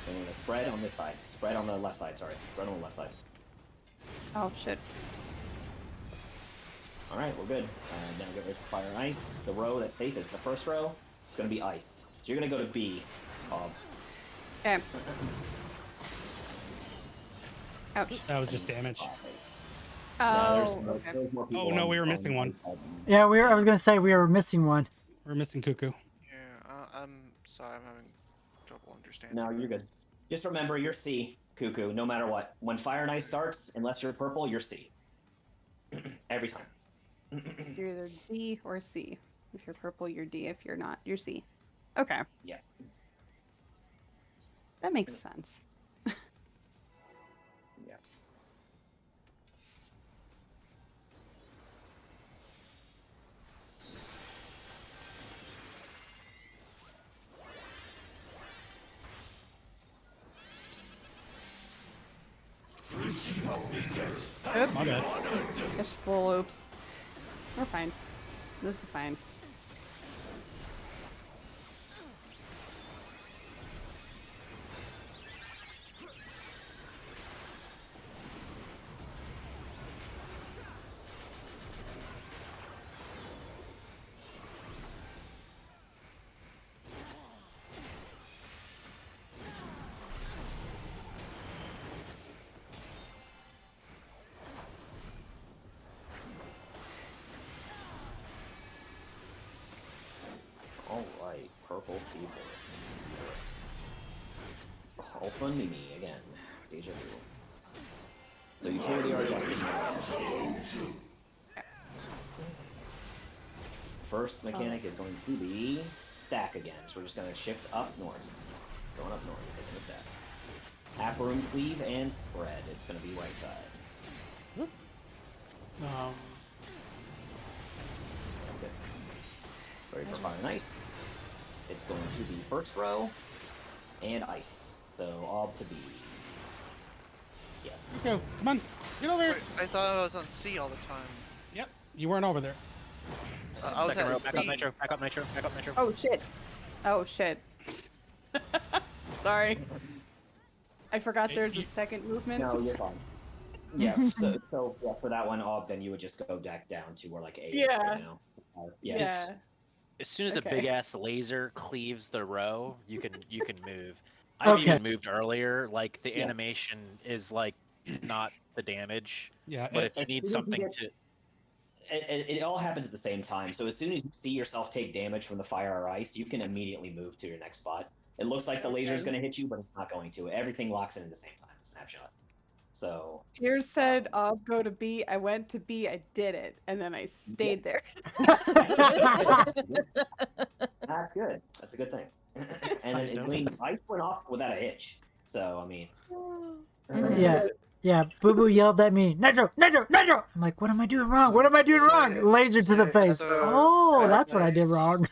And we're gonna spread on this side. Spread on the left side, sorry. Spread on the left side. Oh shit. Alright, we're good. Now get ready for fire and ice. The row that's safe is the first row. It's gonna be ice. So you're gonna go to B. Okay. Ouch. That was just damage. Oh, No, okay. there's more people Oh, no, on- we were on missing the one. side. Yeah, I was gonna say we were missing one. We're missing Cuckoo. Yeah, I'm sorry, I'm having trouble understanding. No, you're good. Just remember, you're C, Cuckoo, no matter what. When Fire and Ice starts, unless you're purple, you're C. Every time. You're either D or C. If you're purple, you're D. If you're not, you're C. Okay. Yeah. That makes sense. Yeah. Oops. My bad. It's just a little oops. We're fine. This is fine. Alright, purple people. Alpha and Mimi again. Deja vu. So utility are adjusting. First mechanic is going to be stack again. So we're just going to shift up north. Going up north, taking a stack. Half room cleave and spread. It's going to be right side. Okay. Ready for fire and ice. It's going to be first row and ice. So Ob to B. Yes. Go, come on, get over here. Wait, I thought I was on C all the time. Yep, you weren't over there. I was Second row, at back up C. nitro, back up nitro, back up nitro. Oh shit. Oh shit. Sorry. I forgot there's a second movement. No, you're fine. Yeah, so yeah, for that one, Ob, then you would just go back down to where like A is Yeah. right now. Yeah. Yeah. As soon as Okay. a big ass laser cleaves the row, you can move. I've Okay. even moved earlier. Like the Yeah. animation is like not the damage, Yeah, but if you as need soon as you something get- to it all happens at the same time. So as soon as you see yourself take damage from the fire or ice, you can immediately move to your next spot. It looks like the laser is going to hit you, but it's not going to. Everything locks in at the same time. Snapshot. So Piers said, "I'll go to B." I went to B. I did it, and then I stayed there. That's good. That's a good thing. And then, I mean, ice went off without a hitch. So I mean, Yeah. Boo Boo yelled at me, Nitro, Nitro, Nitro. I'm like, what am I doing wrong? What am I doing wrong? Laser to the face. Oh, that's what I did wrong.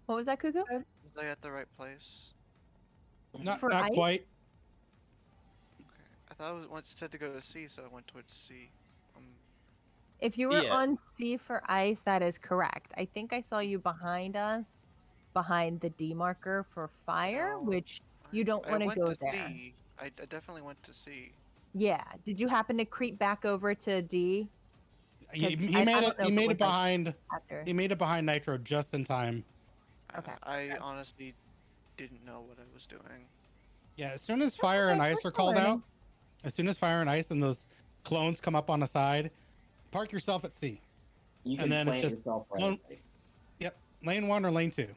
What was that, Cuckoo? Was I at the right place? Not For ice? quite. I thought it said to go to C, so I went towards C. If you were Yeah. on C for ice, that is correct. I think I saw you behind us, behind the D marker for fire, No, which you don't I want to went go to there. C. I definitely went to C. Yeah. Did you happen to creep back over to D? He 'Cause made I it. don't know He if made was, it behind. after. He made it behind Nitro just in time. Okay. I honestly didn't know what I was doing. Yeah, as soon as fire and Okay, ice we're are still called learning. out, as soon as fire and ice and those clones come up on the side, park yourself at C. you can And then it's plant just yourself right lone- at C. Yep, lane 1 or lane 2.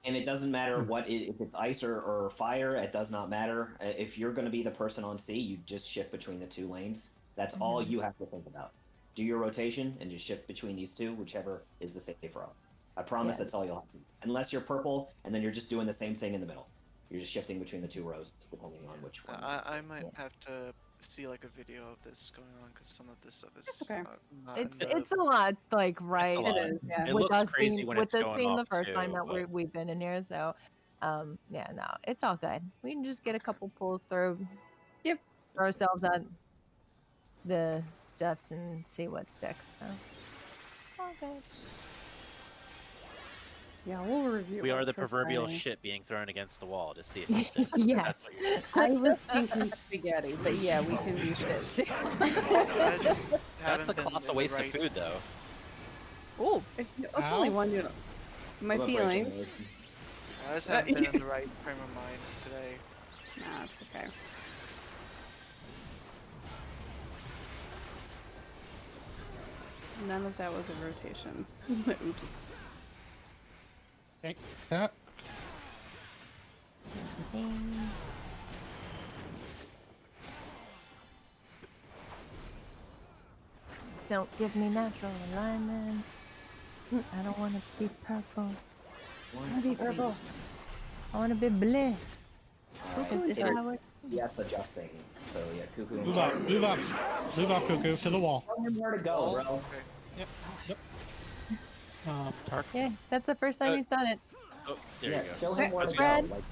And it doesn't matter if it's ice or fire. It does not matter. If you're going to be the person on C, you just shift between the two lanes. That's all you have to think about. Do your rotation and just shift between these two, whichever is the safe route. I promise Yeah. that's all you'll have to do. Unless you're purple, and then you're just doing the same thing in the middle. You're just shifting between the two rows, depending on which one. it is. I might Yeah. have to see like a video of this going on because some of this stuff is That's okay. not in It's the- it's a lot, like right. It's a lot. It is, yeah. It with looks us crazy being, when with it's this going being the off first time too, that but- we've been in here, so yeah, no, it's all good. We can just get a couple pulls through. Yep. Throw ourselves at the depths and see what sticks. So. All good. Yeah, we'll review. We it are the for proverbial Friday. shit being thrown against the wall to see if it sticks. Yes. That's what you're I was thinking spaghetti, but yeah, we can do shit too. I just That's a haven't been colossal in the waste right- of food, though. Oh, it's only Ow. one unit. My What about break feeling. generation? I just haven't been in the right frame of mind today. Nah, it's okay. None of that was a rotation. Oops. Thanks. Set. Things. Don't give me natural alignment. I don't want to be purple. I want to be purple. I want to be blue. Alright, Is that how it- yes, adjusting. So yeah, Cuckoo. and Move up. Tyler. Move up. Move up, Cuckoo, to the wall. Tell him where to go, bro. Yep. Yep. Yeah, that's the first time he's done it. Oh, there Yeah, you go. show him where to Fred, go. Like,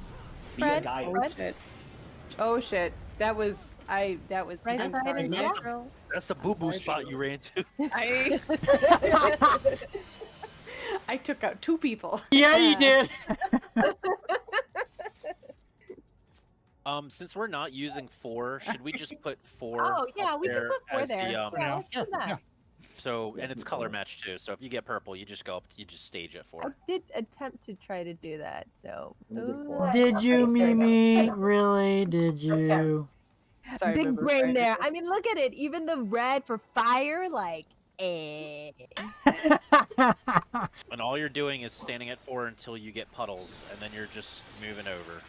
be Fred, a guide. Oh Fred? shit. Oh shit. That was That was. Right I'm side sorry. and That's- natural. That's a boo-boo spot you ran to. I. I took out 2 people. Yeah, you did. Since we're not using 4, should we just put 4? Oh yeah, up we can there put 4 as there. The, Yeah, let's do that. Yeah. So, Yeah, and it's keep color going. matched too. So if you get purple, you just go up, you just stage it I 4. did attempt to try to do that, so. Let me do Ooh, 4. Did you, okay, there we go. Mimi? Really? Did you? Sorry, Big Boo-Boo, brain sorry. there. I mean, look at it. Even the red for fire, like, eh. And all you're doing is standing at 4 until you get puddles, and then you're just moving over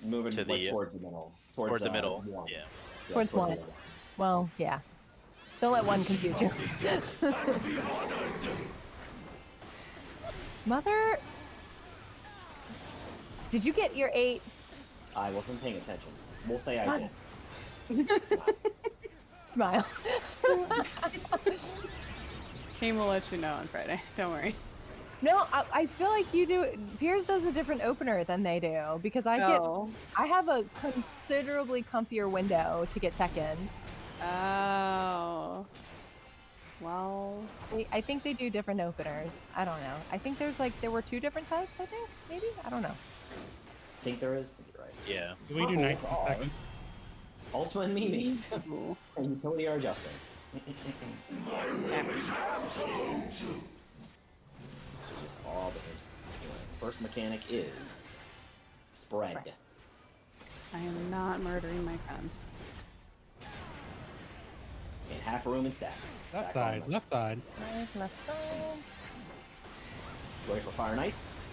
Moving to like, the- towards the middle. toward the middle. one. Yeah. Yeah, Towards the one. middle. Well, yeah. Don't let one confuse you. Mother, did you get your 8? I wasn't paying attention. We'll say I did. Smile. Team will let you know on Friday. Don't worry. No, I feel like you do. Piers does a different opener than they do because I Oh. have a considerably comfier window to get tech in. Oh. Well. I think they do different openers. I don't know. I think there were 2 different types. I think maybe I don't know. I think there is. I think you're right. Yeah. Do we do nice in second? Ultima and Mimi Ooh. and utility are adjusting. Which is just all the first mechanic is spread. I am not murdering my friends. And half room and stack. Left Back on side, left side. Left side. Ready for fire and ice.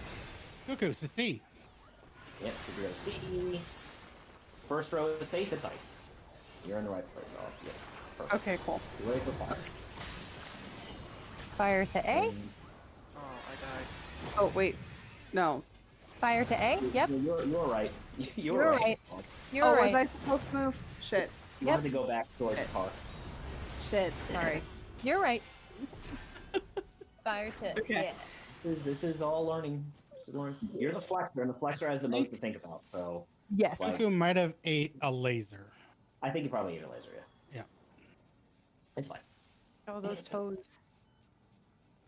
Cuckoo's to see. Yep, Cuckoo goes C. First row is safe, it's ice. You're in the right place. Oh, yeah. Perfect. Okay, cool. You're ready for fire. Fire to A. Oh, I died. Oh wait, no. Fire to A. Yep. You're right. You're right. You're Oh, right. was I supposed to move? Shit. You wanted to go back towards Shit. Tar. Shit. Sorry. You're right. Fire to Okay. yeah. This is all learning. This is learning. You're the flexor, and the flexor has the most to think about. So Yes. Like- Cuckoo might have ate a laser. I think you probably ate a laser. Yeah. Yeah. It's fine. Oh, those toads.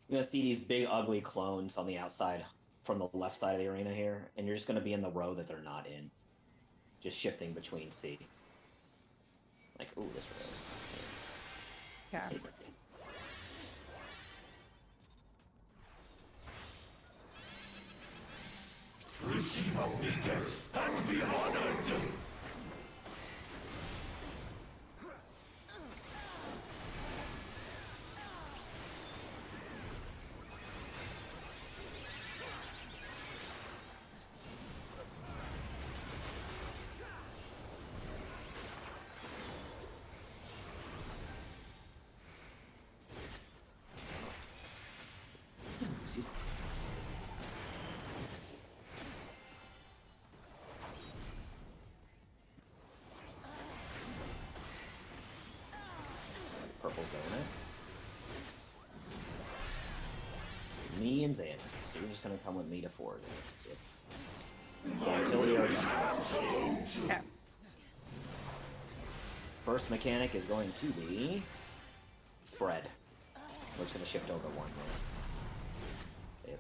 You're gonna see these big, ugly clones on the outside from the left side of the arena here, and you're just gonna be in the row that they're not in, just shifting between C. Like, ooh, this row. Yeah. Receive homage and be honored. See? Purple donut. Me and Xanis. So you're just gonna come with me to 4. So Tilio just. Yeah. First mechanic is going to be spread. We're just gonna shift over 1 minute. Yep.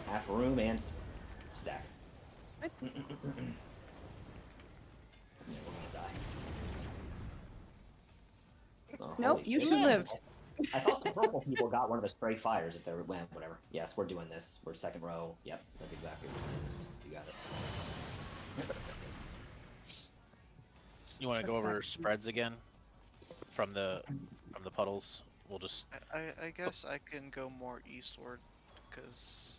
Half room and stack. What? Yeah, we're gonna die. Oh, Nope, holy you shit. two lived. I thought the purple people got one of the spray fires if they were, well, whatever. Yes, we're doing this. We're second row. Yep, that's exactly what it is. You got it. You want to go over spreads again from the puddles? We'll just I guess I can go more eastward because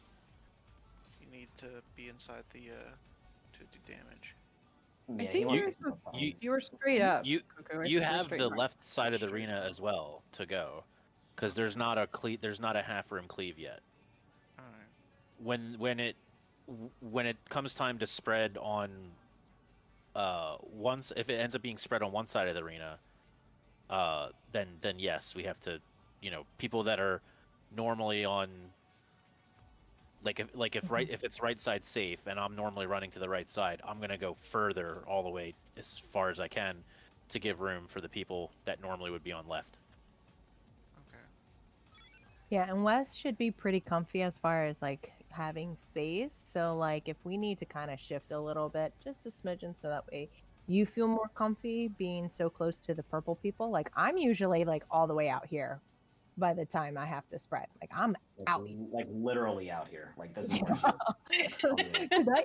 you need to be inside the to do damage. I Yeah, he think wants yours to was, you you were straight up. you Cuckoo. I you think were have straight the up. left side of the Straight arena as well to go, because there's not a half room cleave yet. Alright. When it comes time to spread on once, if it ends up being spread on one side of the arena, then yes, we have to, people that are normally on, if it's right side safe and I'm normally running to the right side, I'm gonna go further all the way as far as I can to give room for the people that normally would be on left. Okay. Yeah, and West should be pretty comfy as far as like having space. So like if we need to kind of shift a little bit, just a smidgen, so that way you feel more comfy being so close to the purple people. Like I'm usually like all the way out here by the time I have to spread. Like I'm out. Like literally out here. Like this is where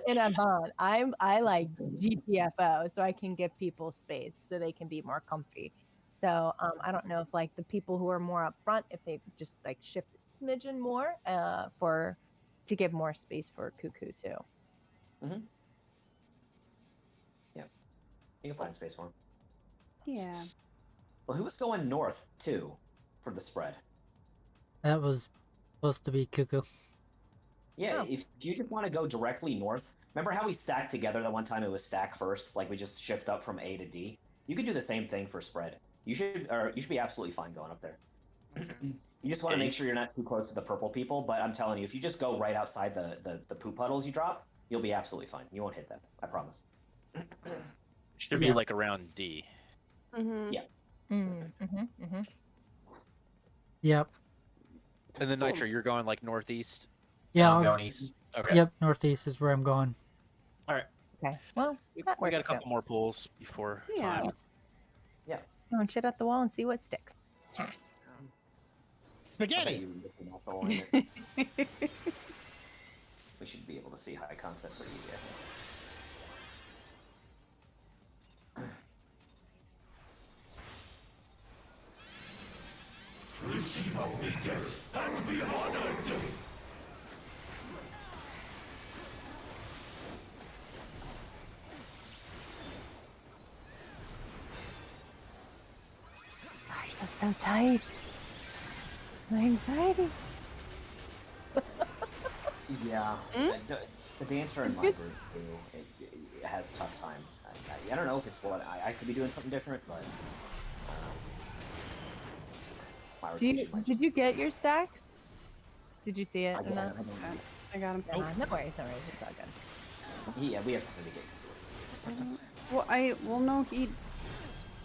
In a bond, I like GTFO, so I can give people space so they can be more comfy. So I don't know if like the people who are more up front, if they just like shift a smidgen more to give more space for Cuckoo too. Mm-hmm. Yeah, you can find space for him. Yeah. Well, who was going north too for the spread? That was supposed to be Cuckoo. Yeah, Oh. if you just want to go directly north, remember how we stacked together that one time? It was stack first, like we just shift up from A to D. You could do the same thing for spread. You should be absolutely fine going up there. Okay. You just want to make sure you're not too close to the purple people, but I'm telling you, if you just go right outside the poop puddles you drop, you'll be absolutely fine. You won't hit them. I promise. Should be like around D. Mm-hmm. Yeah. Yep. And then Nitro, you're going like northeast. Yeah. I'm I'll- going east. Okay. Yep. Northeast is where I'm going. All right. Okay. Well, that We got a works out. couple more pools before Yeah. time. Throwing shit at the wall and see what sticks. I bet Spaghetti. you looking at the wall here. We should be able to see high concept pretty easy, I think. and be honored. Gosh, that's so tight. My anxiety. Yeah. The dancer in my group too, it has a tough time. I don't know if it's what I could be doing something different, but my rotation might Did you get your stacks? Did you see it? I or got not? it. I got him. No worries, no worries. It's all good. Yeah, we have time to get. Well, no,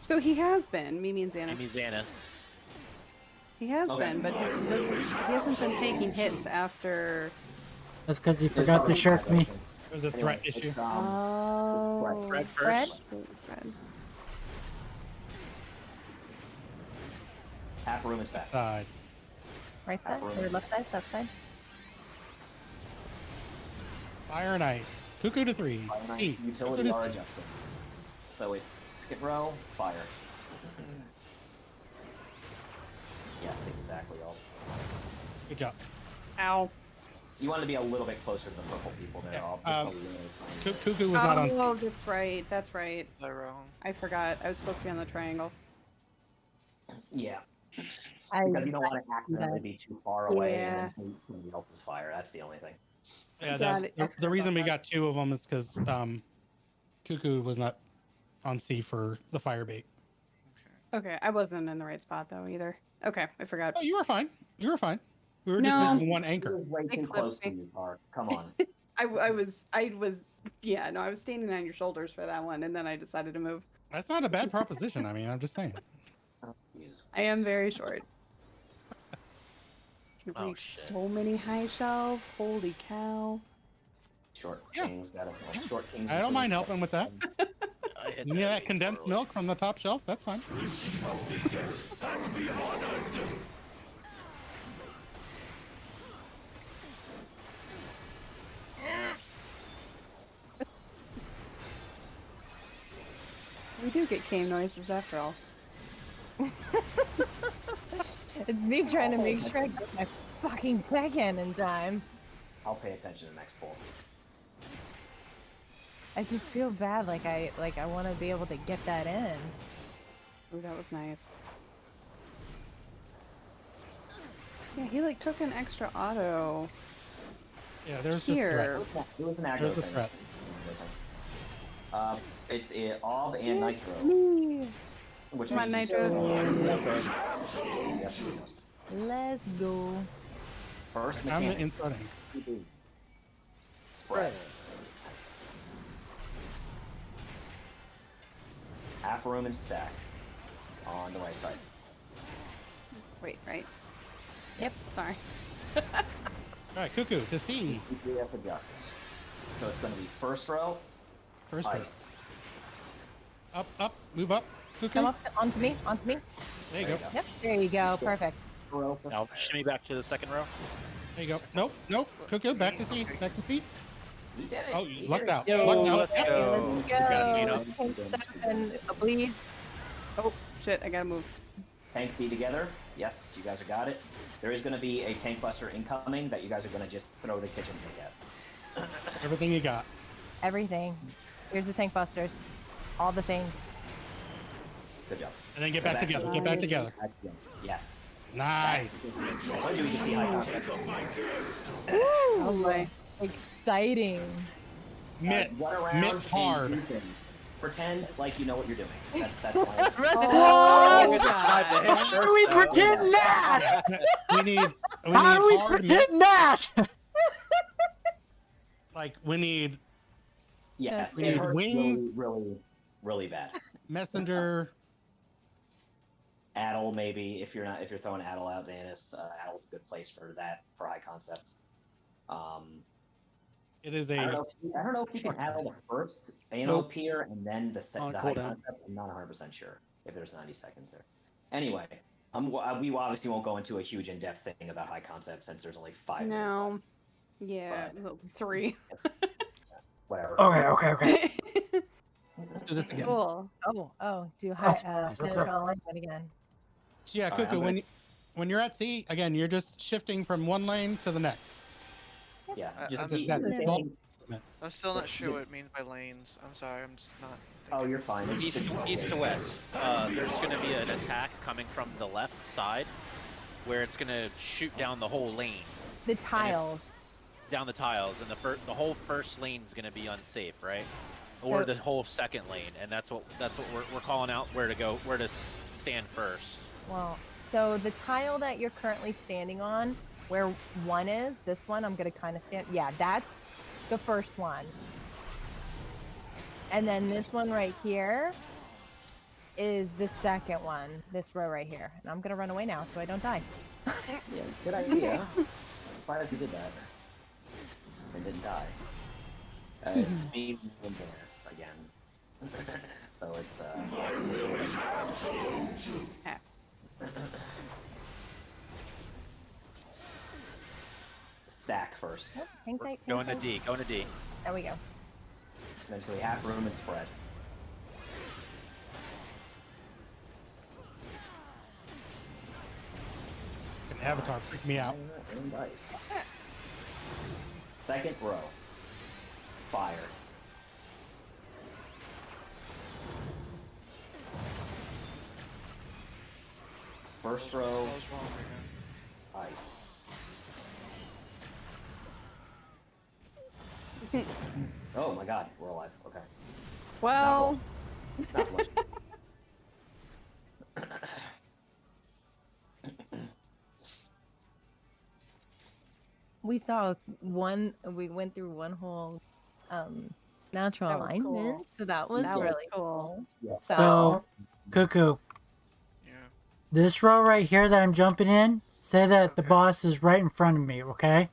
so he has been, Mimi and Xanis. Mimi Xanis. He has Okay. been, but he hasn't been taking hits after. That's because he forgot to shirk me. There's a threat issue. Oh, Fred Fred? first. Fred. Half room and stack. Side. Right side or left side? Left side. Fire and ice. Cuckoo to 3. Nice. C. Utility Cuckoo are to adjusted. So it's second row, fire. Yes, exactly. All. Good job. Ow. You want to be a little bit closer to the purple people there. Yeah, All just a little tiny. Cuckoo was not on. Oh, that's right. That's right. Was I wrong? I forgot. I was supposed to be on the triangle. Yeah. I Because you don't want to accidentally be too far away Yeah. and then somebody else's fire. That's the only thing. Yeah, Got it. I the forgot reason we about got 2 of them is because Cuckoo was not on C for the fire bait. Okay, I wasn't in the right spot though either. Okay, I forgot. Oh, you were fine. You were fine. We were just No. missing one You're anchor. way They too clipped close to me. you, Park. Come on. I was, yeah, no, I was standing on your shoulders for that one, and then I decided to move. That's not a bad proposition. I mean, I'm just saying. Jesus I am Christ. very short. Can Oh, reach shit. so many high shelves. Holy cow! Short Yeah. kings. Got it. Short kings. I don't mind helping with that. I hit You need that these condensed totally. milk from the top shelf? That's fine. And be honored. We do get came noises after all. It's me trying to make sure I get my fucking backhand in time. I'll pay attention to the next pull. I just feel bad, like I want to be able to get that in. Ooh, that was nice. Yeah, he like took an extra auto Yeah, there's just here. threat. It was an aggro There's the thing. threat. It's Ob and Nitro. Me. Which Come on, means Nitro. Yes, you must. Let's go. First I'm the mechanic. inside anchor. Spread. Half room and stack. On the right side. Wait, right? Yep. Sorry. All right, Cuckoo to C. PPF adjust. So it's going to be first row, First row. ice. Up, move up. Cuckoo. Come up onto me, onto me. There you go. Yep. There you go. Perfect. Row for Now shimmy back to the second row. There you go. Nope. Cuckoo, back to C. Back to C. You did it. Oh, You you did lucked it. out. Yo, Lucked out. let's Yep. go. Let's You got it, go. Nino. Tank stuff and a bleed. Oh shit! I gotta move. Tanks be together. Yes, you guys have got it. There is going to be a tank buster incoming that you guys are going to just throw the kitchen sink at. Everything you got. Everything. Here's the tank busters. All the things. Good job. And then get back together. Get back together. Yes. Nice. I told you we could see high concept. Oh boy. Exciting. Mitt. Run around Mitt and hard. do things. Pretend like you know what you're doing. That's why. Oh, How do we pretend that? We need How do we hard Mitt. pretend that? Like we need Yes, We it need hurts wings. really bad. messenger. Addle maybe if you're throwing Addle out, Xanis. Addle's a good place for that for high concept. It is I don't a know if you can Addle the first Ano Nope. Pier and then the On high cooldown. concept. I'm not 100% sure if there's 90 seconds there. Anyway, we obviously won't go into a huge in-depth thing about high concept since there's only 5 minutes No. left. Yeah, 3. Whatever. Okay. let's do this again. Cool. Oh, do high That's right. Penetrate online again. Yeah, All right, Cuckoo, I'm when you're at sea, again, you're just shifting from one lane to the next. Yeah, I- just I'm- keep that's standing. I'm still not sure what it means by lanes. I'm sorry, I'm just not. Oh, thinking. you're fine. It's East to west. There's going to be an attack coming from the left side, where it's going to shoot down the whole lane. The tiles. Down the tiles, and the whole first lane is going to be unsafe, right? Or So- the whole second lane, and that's what we're calling out where to go, where to stand first. Well, so the tile that you're currently standing on, where one is, this one, I'm gonna kind of stand. Yeah, that's the first one. And then this one right here is the second one. This row right here. And I'm gonna run away now so I don't die. Yeah, good idea. Surprised you did that. And didn't die. It's me and Boris again. So it's stack first. Oh, hang tight, hang Going to tight. D. Going to D. There we go. And there's gonna be half room and spread. An avatar freaked me out. And dice. Second row. Fire. First row. What was wrong again? Ice. Oh my god, we're alive. Okay. Well, Not for much. We saw one, we went through one whole natural That was alignment. cool. So that was That was really cool. cool. So, Cuckoo, Yeah. this row right here that I'm jumping in, say that the Okay. boss is right in front of me, okay?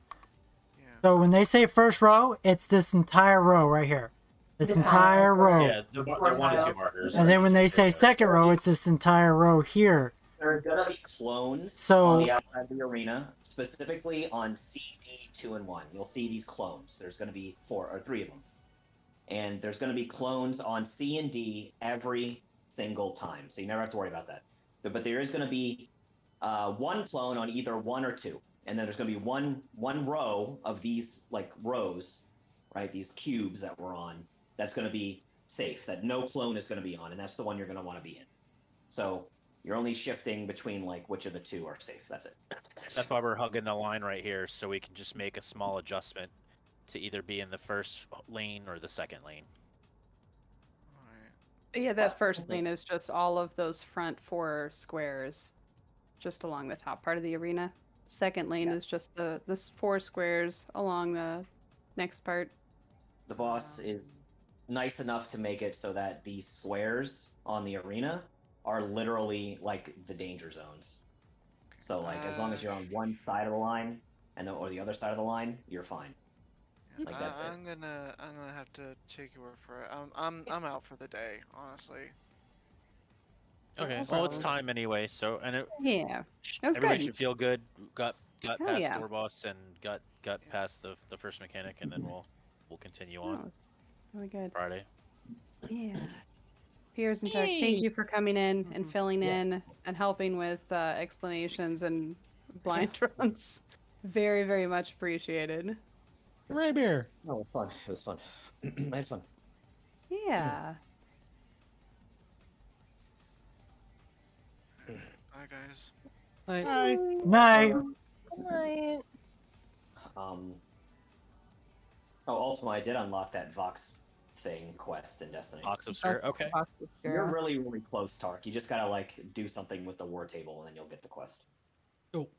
Yeah. So when they say first row, it's this entire row right here. This entire row. Yeah, they're 1 and 2 markers. And then when they say second row, it's this entire row here. There's gonna be clones So- on the outside of the arena, specifically on CD 2 and 1. You'll see these clones. There's gonna be 4 or 3 of them, and there's gonna be clones on C and D every single time. So you never have to worry about that. But there is gonna be one clone on either 1 or 2, and then there's gonna be one row of these like rows, right? These cubes that we're on. That's gonna be safe. That no clone is gonna be on, and that's the one you're gonna want to be in. So you're only shifting between like which of the 2 are safe. That's it. That's why we're hugging the line right here, so we can just make a small adjustment to either be in the first lane or the second lane. Alright. Yeah, that first lane is just all of those front 4 squares just along the top part of the arena. Second lane is just the 4 squares along the next part. The boss is nice enough to make it so that these squares on the arena are literally like the danger zones. So like as long as you're on one side of the line or the other side of the line, you're fine. Like that's it. I'm gonna have to take your word for it. I'm out for the day, honestly. Okay. No Well, it's problem. time anyway, so and Yeah. That was everybody good. should feel good. Got Hell past yeah. door boss and got past the first mechanic, and then we'll continue That on was really good. Friday. Yeah. Piers and Tech, thank you for coming in and filling in and helping with explanations and blind runs. Very, very much appreciated. Right here. No, it was fun. It was fun. I had fun. Yeah. Bye, guys. Hi. Night. Right. Oh, Ultima, I did unlock that Vox thing quest in Destiny. Box obscure. Okay. You're really, really close, Tark. You just gotta like do something with the war table, and then you'll get the quest. Cool.